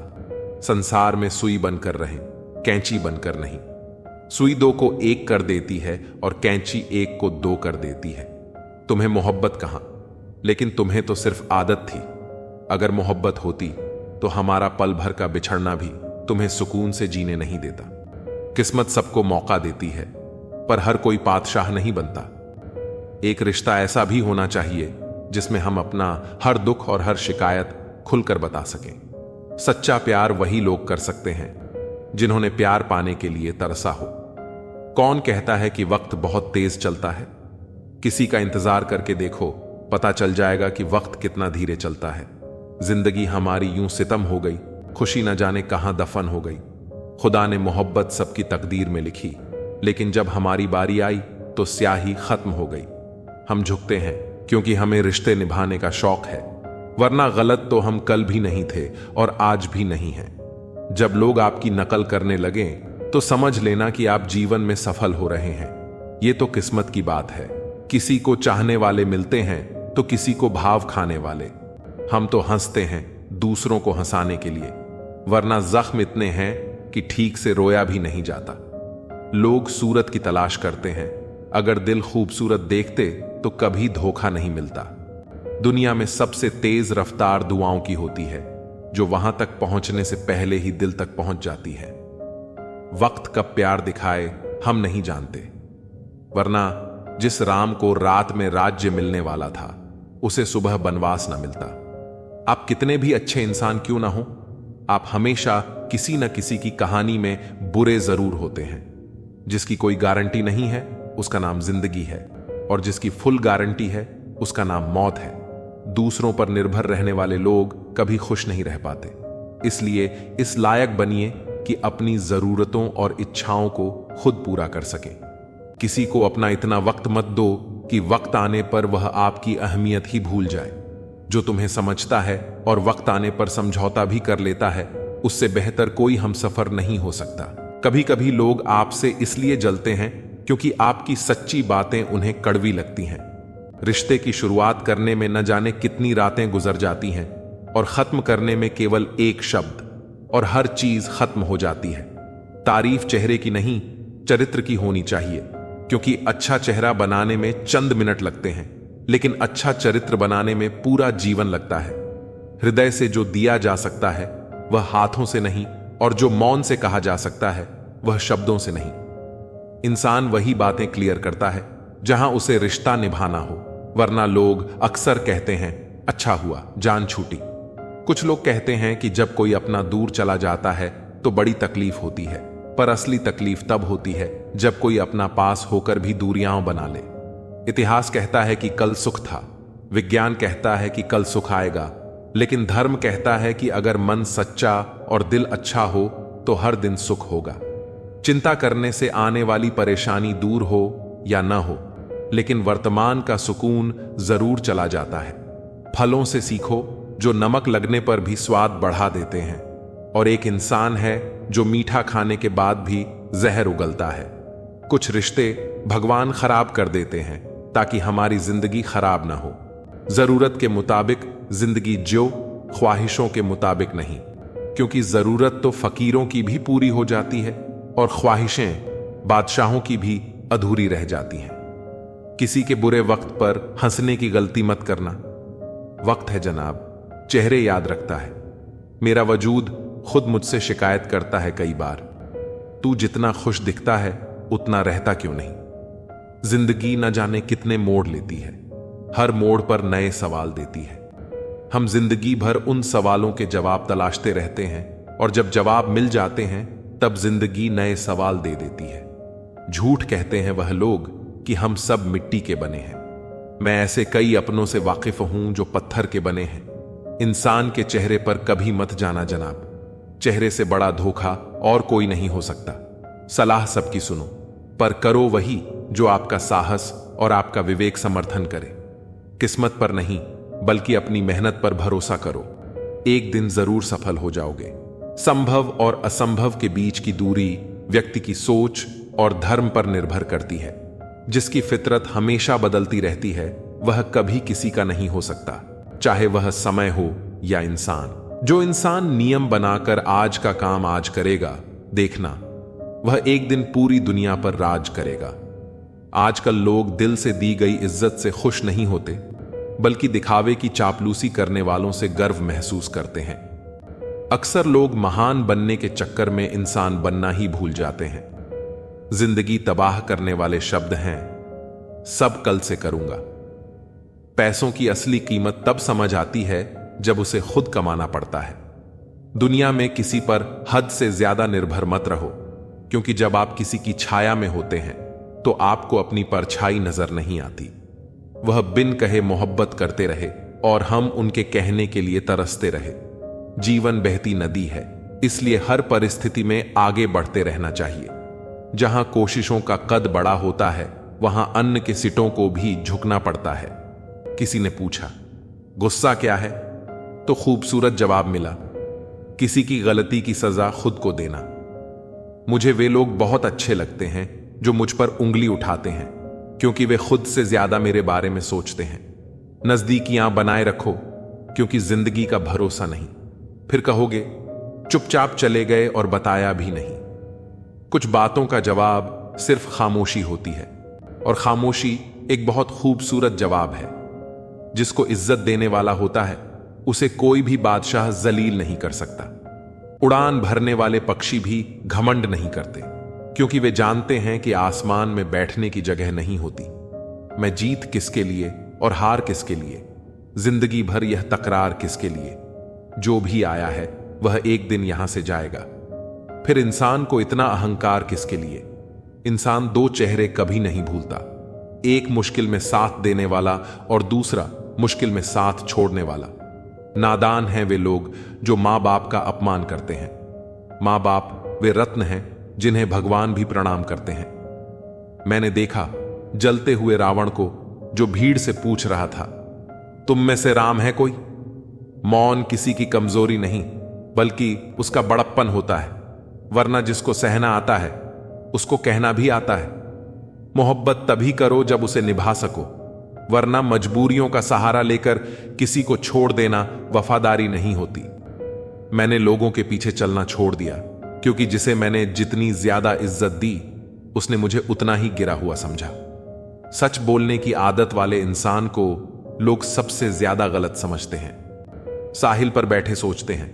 Speaker 1: संसार में सुई बनकर रहें, कैंची बनकर नहीं। सुई दो को एक कर देती है और कैंची एक को दो कर देती है। तुम्हें मोहब्बत कहां, लेकिन तुम्हें तो सिर्फ आदत थी। अगर मोहब्बत होती तो हमारा पल भर का बिछड़ना भी तुम्हें सुकून से जीने नहीं देता। किस्मत सबको मौका देती है, पर हर कोई बादशाह नहीं बनता। एक रिश्ता ऐसा भी होना चाहिए जिसमें हम अपना हर दुख और हर शिकायत खुलकर बता सकें। सच्चा प्यार वही लोग कर सकते हैं जिन्होंने प्यार पाने के लिए तरसा हो। कौन कहता है कि वक्त बहुत तेज चलता है? किसी का इंतजार करके देखो, पता चल जाएगा कि वक्त कितना धीरे चलता है। जिंदगी हमारी यूं सितम हो गई, खुशी न जाने कहां दफन हो गई। खुदा ने मोहब्बत सबकी तकदीर में लिखी, लेकिन जब हमारी बारी आई तो स्याही खत्म हो गई। हम झुकते हैं क्योंकि हमें रिश्ते निभाने का शौक है, वरना गलत तो हम कल भी नहीं थे और आज भी नहीं हैं। जब लोग आपकी नकल करने लगे तो समझ लेना कि आप जीवन में सफल हो रहे हैं। ये तो किस्मत की बात है। किसी को चाहने वाले मिलते हैं तो किसी को भाव खाने वाले। हम तो हंसते हैं दूसरों को हंसाने के लिए, वरना जख्म इतने हैं कि ठीक से रोया भी नहीं जाता। लोग सूरत की तलाश करते हैं, अगर दिल खूबसूरत देखते तो कभी धोखा नहीं मिलता। दुनिया में सबसे तेज रफ्तार दुआओं की होती है, जो वहां तक पहुंचने से पहले ही दिल तक पहुंच जाती है। वक्त कब प्यार दिखाए हम नहीं जानते, वरना जिस राम को रात में राज्य मिलने वाला था उसे सुबह बनवास न मिलता। आप कितने भी अच्छे इंसान क्यों ना हो, आप हमेशा किसी न किसी की कहानी में बुरे जरूर होते हैं। जिसकी कोई गारंटी नहीं है उसका नाम जिंदगी है, और जिसकी फुल गारंटी है उसका नाम मौत है। दूसरों पर निर्भर रहने वाले लोग कभी खुश नहीं रह पाते। इसलिए इस लायक बनिए कि अपनी जरूरतों और इच्छाओं को खुद पूरा कर सकें। किसी को अपना इतना वक्त मत दो कि वक्त आने पर वह आपकी अहमियत ही भूल जाए। जो तुम्हें समझता है और वक्त आने पर समझौता भी कर लेता है, उससे बेहतर कोई हमसफर नहीं हो सकता। कभी कभी लोग आपसे इसलिए जलते हैं क्योंकि आपकी सच्ची बातें उन्हें कड़वी लगती हैं। रिश्ते की शुरुआत करने में न जाने कितनी रातें गुजर जाती हैं और खत्म करने में केवल एक शब्द और हर चीज खत्म हो जाती है। तारीफ चेहरे की नहीं, चरित्र की होनी चाहिए, क्योंकि अच्छा चेहरा बनाने में चंद मिनट लगते हैं, लेकिन अच्छा चरित्र बनाने में पूरा जीवन लगता है। हृदय से जो दिया जा सकता है वह हाथों से नहीं, और जो मौन से कहा जा सकता है वह शब्दों से नहीं। इंसान वही बातें क्लियर करता है जहां उसे रिश्ता निभाना हो, वरना लोग अक्सर कहते हैं अच्छा हुआ जान छूटी। कुछ लोग कहते हैं कि जब कोई अपना दूर चला जाता है तो बड़ी तकलीफ होती है, पर असली तकलीफ तब होती है जब कोई अपना पास होकर भी दूरियां बना ले। इतिहास कहता है कि कल सुख था, विज्ञान कहता है कि कल सुख आएगा, लेकिन धर्म कहता है कि अगर मन सच्चा और दिल अच्छा हो तो हर दिन सुख होगा। चिंता करने से आने वाली परेशानी दूर हो या ना हो, लेकिन वर्तमान का सुकून जरूर चला जाता है। फलों से सीखो जो नमक लगने पर भी स्वाद बढ़ा देते हैं, और एक इंसान है जो मीठा खाने के बाद भी जहर उगलता है। कुछ रिश्ते भगवान खराब कर देते हैं ताकि हमारी जिंदगी खराब ना हो। जरूरत के मुताबिक जिंदगी जियो, ख्वाहिशों के मुताबिक नहीं, क्योंकि जरूरत तो फकीरों की भी पूरी हो जाती है और ख्वाहिशें बादशाहों की भी अधूरी रह जाती हैं। किसी के बुरे वक्त पर हंसने की गलती मत करना। वक्त है जनाब, चेहरे याद रखता है। मेरा वजूद खुद मुझसे शिकायत करता है कई बार, तू जितना खुश दिखता है उतना रहता क्यों नहीं। जिंदगी न जाने कितने मोड़ लेती है, हर मोड़ पर नए सवाल देती है। हम जिंदगी भर उन सवालों के जवाब तलाशते रहते हैं और जब जवाब मिल जाते हैं तब जिंदगी नए सवाल दे देती है। झूठ कहते हैं वह लोग कि हम सब मिट्टी के बने हैं। मैं ऐसे कई अपनों से वाकिफ हूं जो पत्थर के बने हैं। इंसान के चेहरे पर कभी मत जाना जनाब, चेहरे से बड़ा धोखा और कोई नहीं हो सकता। सलाह सबकी सुनो, पर करो वही जो आपका साहस और आपका विवेक समर्थन करे। किस्मत पर नहीं बल्कि अपनी मेहनत पर भरोसा करो, एक दिन जरूर सफल हो जाओगे। संभव और असंभव के बीच की दूरी व्यक्ति की सोच और धर्म पर निर्भर करती है। जिसकी फितरत हमेशा बदलती रहती है वह कभी किसी का नहीं हो सकता, चाहे वह समय हो या इंसान। जो इंसान नियम बनाकर आज का काम आज करेगा, देखना वह एक दिन पूरी दुनिया पर राज करेगा। आजकल लोग दिल से दी गई इज्जत से खुश नहीं होते, बल्कि दिखावे की चापलूसी करने वालों से गर्व महसूस करते हैं। अक्सर लोग महान बनने के चक्कर में इंसान बनना ही भूल जाते हैं। जिंदगी तबाह करने वाले शब्द हैं सब कल से करूंगा। पैसों की असली कीमत तब समझ आती है जब उसे खुद कमाना पड़ता है। दुनिया में किसी पर हद से ज्यादा निर्भर मत रहो, क्योंकि जब आप किसी की छाया में होते हैं तो आपको अपनी परछाई नजर नहीं आती। वह बिन कहे मोहब्बत करते रहे और हम उनके कहने के लिए तरसते रहे। जीवन बहती नदी है, इसलिए हर परिस्थिति में आगे बढ़ते रहना चाहिए। जहां कोशिशों का कद बड़ा होता है वहां अन्न के सिटों को भी झुकना पड़ता है। किसी ने पूछा, गुस्सा क्या है? तो खूबसूरत जवाब मिला, किसी की गलती की सजा खुद को देना। मुझे वे लोग बहुत अच्छे लगते हैं जो मुझ पर उंगली उठाते हैं, क्योंकि वे खुद से ज्यादा मेरे बारे में सोचते हैं। नजदीकियां बनाए रखो, क्योंकि जिंदगी का भरोसा नहीं। फिर कहोगे चुपचाप चले गए और बताया भी नहीं। कुछ बातों का जवाब सिर्फ खामोशी होती है, और खामोशी एक बहुत खूबसूरत जवाब है। जिसको इज्जत देने वाला होता है उसे कोई भी बादशाह जलील नहीं कर सकता। उड़ान भरने वाले पक्षी भी घमंड नहीं करते, क्योंकि वे जानते हैं कि आसमान में बैठने की जगह नहीं होती। मैं जीत किसके लिए और हार किसके लिए, जिंदगी भर यह तकरार किसके लिए। जो भी आया है वह एक दिन यहां से जाएगा। फिर इंसान को इतना अहंकार किसके लिए। इंसान दो चेहरे कभी नहीं भूलता, एक मुश्किल में साथ देने वाला और दूसरा मुश्किल में साथ छोड़ने वाला। नादान हैं वे लोग जो मां बाप का अपमान करते हैं। मां बाप वे रत्न हैं जिन्हें भगवान भी प्रणाम करते हैं। मैंने देखा जलते हुए रावण को जो भीड़ से पूछ रहा था, तुम में से राम है कोई? मौन किसी की कमजोरी नहीं बल्कि उसका बड़प्पन होता है, वरना जिसको सहना आता है उसको कहना भी आता है। मोहब्बत तभी करो जब उसे निभा सको, वरना मजबूरियों का सहारा लेकर किसी को छोड़ देना वफादारी नहीं होती। मैंने लोगों के पीछे चलना छोड़ दिया, क्योंकि जिसे मैंने जितनी ज्यादा इज्जत दी उसने मुझे उतना ही गिरा हुआ समझा। सच बोलने की आदत वाले इंसान को लोग सबसे ज्यादा गलत समझते हैं। साहिल पर बैठे सोचते हैं,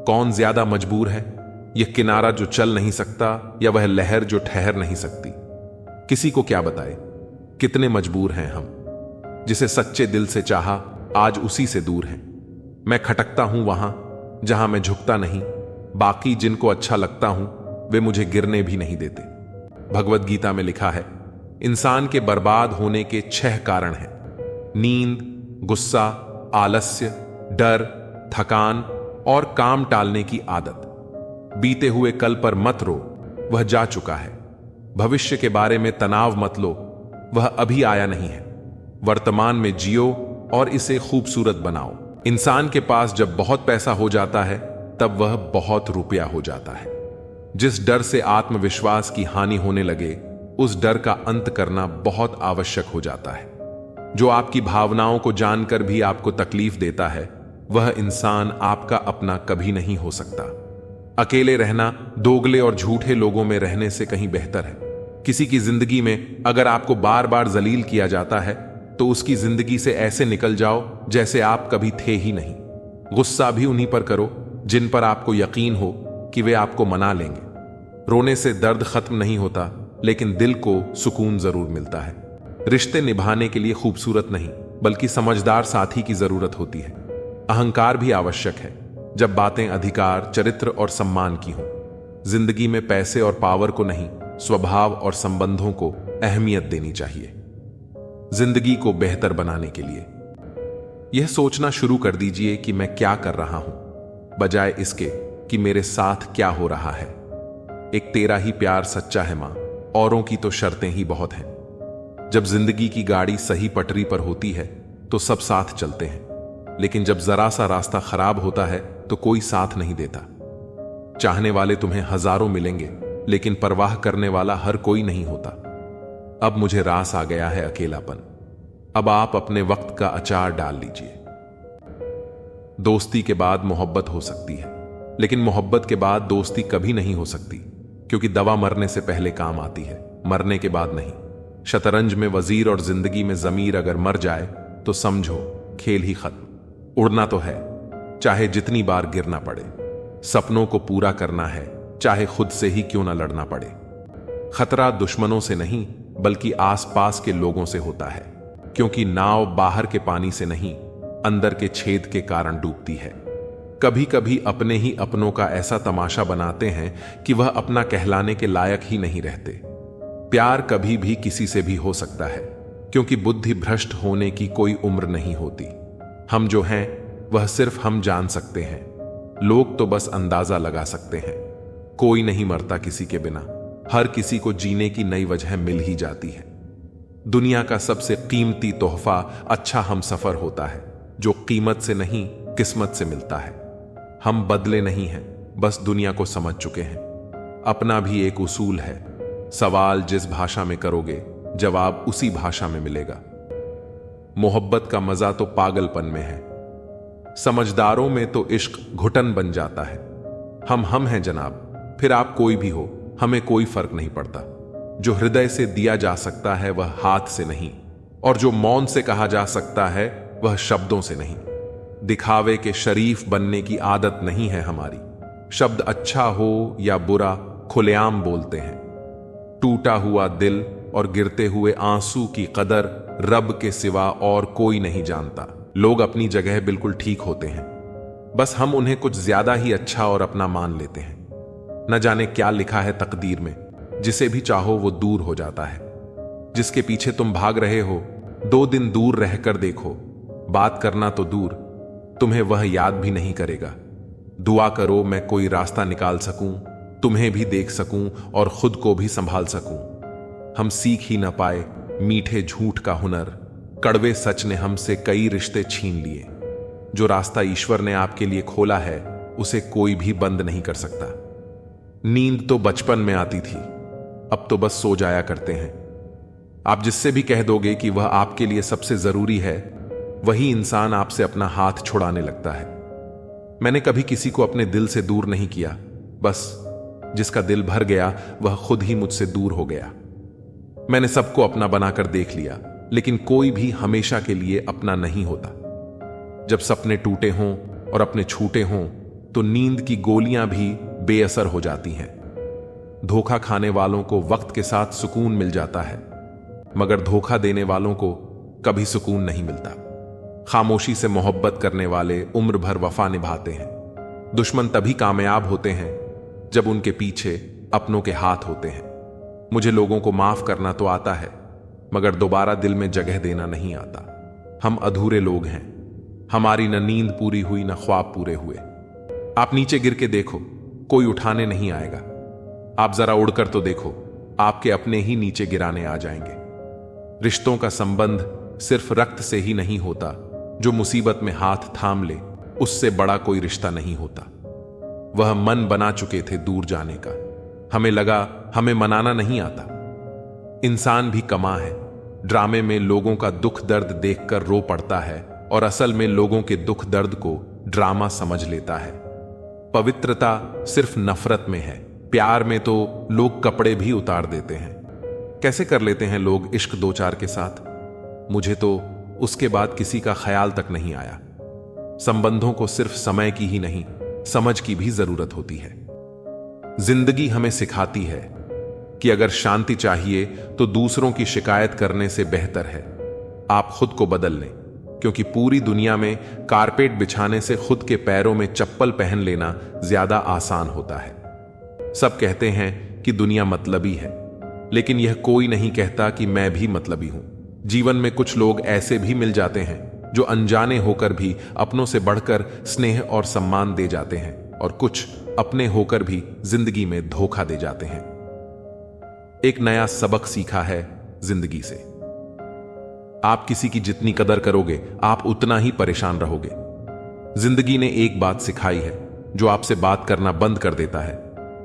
Speaker 1: कौन ज्यादा मजबूर है, यह किनारा जो चल नहीं सकता या वह लहर जो ठहर नहीं सकती। किसी को क्या बताए कितने मजबूर हैं हम। जिसे सच्चे दिल से चाहा आज उसी से दूर है। मैं खटकता हूं वहां जहां मैं झुकता नहीं, बाकी जिनको अच्छा लगता हूं वे मुझे गिरने भी नहीं देते। भगवत गीता में लिखा है, इंसान के बर्बाद होने के 6 कारण हैं: नींद, गुस्सा, आलस्य, डर, थकान और काम टालने की आदत। बीते हुए कल पर मत रो, वह जा चुका है। भविष्य के बारे में तनाव मत लो, वह अभी आया नहीं है। वर्तमान में जियो और इसे खूबसूरत बनाओ। इंसान के पास जब बहुत पैसा हो जाता है तब वह बहुत रुपया हो जाता है। जिस डर से आत्मविश्वास की हानि होने लगे उस डर का अंत करना बहुत आवश्यक हो जाता है। जो आपकी भावनाओं को जानकर भी आपको तकलीफ देता है वह इंसान आपका अपना कभी नहीं हो सकता। अकेले रहना दोगले और झूठे लोगों में रहने से कहीं बेहतर है। किसी की जिंदगी में अगर आपको बार बार जलील किया जाता है तो उसकी जिंदगी से ऐसे निकल जाओ जैसे आप कभी थे ही नहीं। गुस्सा भी उन्हीं पर करो जिन पर आपको यकीन हो कि वे आपको मना लेंगे। रोने से दर्द खत्म नहीं होता, लेकिन दिल को सुकून जरूर मिलता है। रिश्ते निभाने के लिए खूबसूरत नहीं बल्कि समझदार साथी की जरूरत होती है। अहंकार भी आवश्यक है, जब बातें अधिकार, चरित्र और सम्मान की हों। जिंदगी में पैसे और पावर को नहीं, स्वभाव और संबंधों को अहमियत देनी चाहिए। जिंदगी को बेहतर बनाने के लिए यह सोचना शुरू कर दीजिए कि मैं क्या कर रहा हूं, बजाय इसके कि मेरे साथ क्या हो रहा है। एक तेरा ही प्यार सच्चा है मां, औरों की तो शर्तें ही बहुत हैं। जब जिंदगी की गाड़ी सही पटरी पर होती है तो सब साथ चलते हैं, लेकिन जब जरा सा रास्ता खराब होता है तो कोई साथ नहीं देता। चाहने वाले तुम्हें हजारों मिलेंगे, लेकिन परवाह करने वाला हर कोई नहीं होता। अब मुझे रास आ गया है अकेलापन। अब आप अपने वक्त का अचार डाल लीजिए। दोस्ती के बाद मोहब्बत हो सकती है, लेकिन मोहब्बत के बाद दोस्ती कभी नहीं हो सकती, क्योंकि दवा मरने से पहले काम आती है, मरने के बाद नहीं। शतरंज में वजीर और जिंदगी में जमीर अगर मर जाए तो समझो खेल ही खत्म। उड़ना तो है, चाहे जितनी बार गिरना पड़े। सपनों को पूरा करना है, चाहे खुद से ही क्यों ना लड़ना पड़े। खतरा दुश्मनों से नहीं, बल्कि आसपास के लोगों से होता है, क्योंकि नाव बाहर के पानी से नहीं, अंदर के छेद के कारण डूबती है। कभी कभी अपने ही अपनों का ऐसा तमाशा बनाते हैं कि वह अपना कहलाने के लायक ही नहीं रहते। प्यार कभी भी किसी से भी हो सकता है, क्योंकि बुद्धि भ्रष्ट होने की कोई उम्र नहीं होती। हम जो हैं वह सिर्फ हम जान सकते हैं, लोग तो बस अंदाजा लगा सकते हैं। कोई नहीं मरता किसी के बिना, हर किसी को जीने की नई वजह मिल ही जाती है। दुनिया का सबसे कीमती तोहफा अच्छा हमसफर होता है, जो कीमत से नहीं किस्मत से मिलता है। हम बदले नहीं हैं, बस दुनिया को समझ चुके हैं। अपना भी एक उसूल है, सवाल जिस भाषा में करोगे जवाब उसी भाषा में मिलेगा। मोहब्बत का मजा तो पागलपन में है, समझदारों में तो इश्क घुटन बन जाता है। हम हैं जनाब, फिर आप कोई भी हो, हमें कोई फर्क नहीं पड़ता। जो हृदय से दिया जा सकता है वह हाथ से नहीं, और जो मौन से कहा जा सकता है वह शब्दों से नहीं। दिखावे के शरीफ बनने की आदत नहीं है हमारी। शब्द अच्छा हो या बुरा खुलेआम बोलते हैं। टूटा हुआ दिल और गिरते हुए आंसू की कदर रब के सिवा और कोई नहीं जानता। लोग अपनी जगह बिल्कुल ठीक होते हैं, बस हम उन्हें कुछ ज्यादा ही अच्छा और अपना मान लेते हैं। न जाने क्या लिखा है तकदीर में, जिसे भी चाहो वो दूर हो जाता है। जिसके पीछे तुम भाग रहे हो, 2 दिन दूर रहकर देखो, बात करना तो दूर, तुम्हें वह याद भी नहीं करेगा। दुआ करो मैं कोई रास्ता निकाल सकूं, तुम्हें भी देख सकूं और खुद को भी संभाल सकूं। हम सीख ही न पाए मीठे झूठ का हुनर, कड़वे सच ने हमसे कई रिश्ते छीन लिए। जो रास्ता ईश्वर ने आपके लिए खोला है उसे कोई भी बंद नहीं कर सकता। नींद तो बचपन में आती थी, अब तो बस सो जाया करते हैं। आप जिससे भी कह दोगे कि वह आपके लिए सबसे जरूरी है, वही इंसान आपसे अपना हाथ छुड़ाने लगता है। मैंने कभी किसी को अपने दिल से दूर नहीं किया, बस जिसका दिल भर गया वह खुद ही मुझसे दूर हो गया। मैंने सबको अपना बनाकर देख लिया, लेकिन कोई भी हमेशा के लिए अपना नहीं होता। जब सपने टूटे हों और अपने छूटे हों तो नींद की गोलियां भी बेअसर हो जाती हैं। धोखा खाने वालों को वक्त के साथ सुकून मिल जाता है, मगर धोखा देने वालों को कभी सुकून नहीं मिलता। खामोशी से मोहब्बत करने वाले उम्र भर वफा निभाते हैं। दुश्मन तभी कामयाब होते हैं जब उनके पीछे अपनों के हाथ होते हैं। मुझे लोगों को माफ करना तो आता है, मगर दोबारा दिल में जगह देना नहीं आता। हम अधूरे लोग हैं, हमारी न नींद पूरी हुई न ख्वाब पूरे हुए। आप नीचे गिर के देखो, कोई उठाने नहीं आएगा। आप जरा उड़कर तो देखो, आपके अपने ही नीचे गिराने आ जाएंगे। रिश्तों का संबंध सिर्फ रक्त से ही नहीं होता, जो मुसीबत में हाथ थाम ले उससे बड़ा कोई रिश्ता नहीं होता। वह मन बना चुके थे दूर जाने का, हमें लगा हमें मनाना नहीं आता। इंसान भी कमा है, ड्रामे में लोगों का दुख दर्द देखकर रो पड़ता है और असल में लोगों के दुख दर्द को ड्रामा समझ लेता है। पवित्रता सिर्फ नफरत में है, प्यार में तो लोग कपड़े भी उतार देते हैं। कैसे कर लेते हैं लोग इश्क 2-4 के साथ, मुझे तो उसके बाद किसी का ख्याल तक नहीं आया। संबंधों को सिर्फ समय की ही नहीं, समझ की भी जरूरत होती है। जिंदगी हमें सिखाती है कि अगर शांति चाहिए तो दूसरों की शिकायत करने से बेहतर है आप खुद को बदल लें। क्योंकि पूरी दुनिया में कारपेट बिछाने से खुद के पैरों में चप्पल पहन लेना ज्यादा आसान होता है। सब कहते हैं कि दुनिया मतलबी है, लेकिन यह कोई नहीं कहता कि मैं भी मतलबी हूं। जीवन में कुछ लोग ऐसे भी मिल जाते हैं जो अनजाने होकर भी अपनों से बढ़कर स्नेह और सम्मान दे जाते हैं, और कुछ अपने होकर भी जिंदगी में धोखा दे जाते हैं। एक नया सबक सीखा है जिंदगी से। आप किसी की जितनी कदर करोगे, आप उतना ही परेशान रहोगे। जिंदगी ने एक बात सिखाई है, जो आपसे बात करना बंद कर देता है,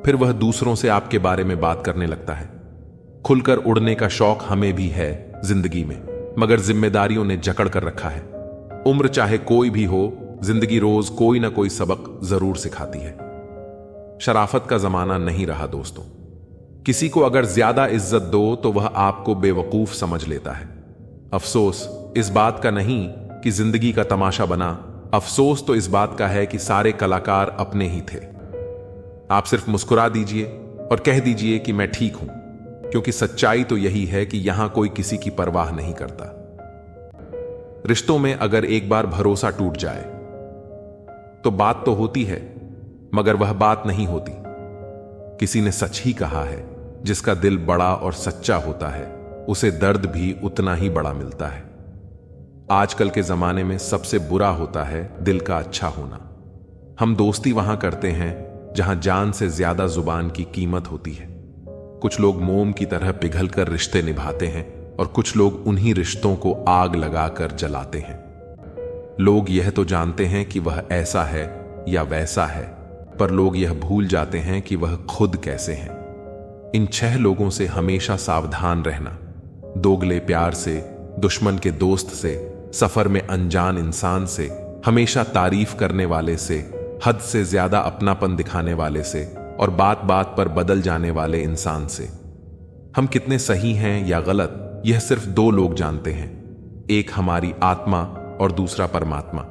Speaker 1: फिर वह दूसरों से आपके बारे में बात करने लगता है। खुलकर उड़ने का शौक हमें भी है जिंदगी में, मगर जिम्मेदारियों ने जकड़ कर रखा है। उम्र चाहे कोई भी हो, जिंदगी रोज कोई ना कोई सबक जरूर सिखाती है। शराफत का जमाना नहीं रहा दोस्तों। किसी को अगर ज्यादा इज्जत दो तो वह आपको बेवकूफ समझ लेता है। अफसोस इस बात का नहीं कि जिंदगी का तमाशा बना, अफसोस तो इस बात का है कि सारे कलाकार अपने ही थे। आप सिर्फ मुस्कुरा दीजिए और कह दीजिए कि मैं ठीक हूं, क्योंकि सच्चाई तो यही है कि यहां कोई किसी की परवाह नहीं करता। रिश्तों में अगर एक बार भरोसा टूट जाए तो बात तो होती है, मगर वह बात नहीं होती। किसी ने सच ही कहा है, जिसका दिल बड़ा और सच्चा होता है, उसे दर्द भी उतना ही बड़ा मिलता है। आजकल के जमाने में सबसे बुरा होता है दिल का अच्छा होना। हम दोस्ती वहां करते हैं जहां जान से ज्यादा जुबान की कीमत होती है। कुछ लोग मोम की तरह पिघलकर रिश्ते निभाते हैं, और कुछ लोग उन्हीं रिश्तों को आग लगाकर जलाते हैं। लोग यह तो जानते हैं कि वह ऐसा है या वैसा है, पर लोग यह भूल जाते हैं कि वह खुद कैसे हैं। इन 6 लोगों से हमेशा सावधान रहना। दोगले प्यार से, दुश्मन के दोस्त से, सफर में अनजान इंसान से, हमेशा तारीफ करने वाले से, हद से ज्यादा अपनापन दिखाने वाले से, और बात बात पर बदल जाने वाले इंसान से। हम कितने सही हैं या गलत, यह सिर्फ 2 लोग जानते हैं, एक हमारी आत्मा और दूसरा परमात्मा।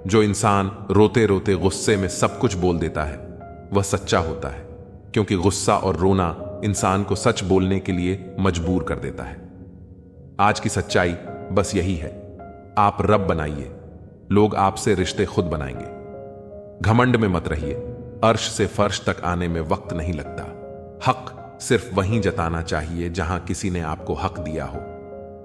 Speaker 1: जो इंसान रोते रोते गुस्से में सब कुछ बोल देता है, वह सच्चा होता है, क्योंकि गुस्सा और रोना इंसान को सच बोलने के लिए मजबूर कर देता है। आज की सच्चाई बस यही है, आप रब बनाइए, लोग आपसे रिश्ते खुद बनाएंगे। घमंड में मत रहिए, अर्श से फर्श तक आने में वक्त नहीं लगता। हक सिर्फ वहीं जताना चाहिए जहां किसी ने आपको हक दिया हो।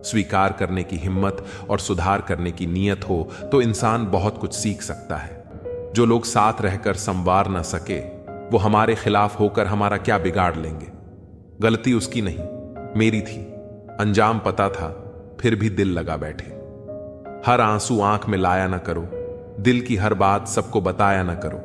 Speaker 1: स्वीकार करने की हिम्मत और सुधार करने की नीयत हो तो इंसान बहुत कुछ सीख सकता है। जो लोग साथ रहकर संवार न सके, वो हमारे खिलाफ होकर हमारा क्या बिगाड़ लेंगे। गलती उसकी नहीं, मेरी थी। अंजाम पता था, फिर भी दिल लगा बैठे। हर आंसू आंख में लाया ना करो, दिल की हर बात सबको बताया ना करो।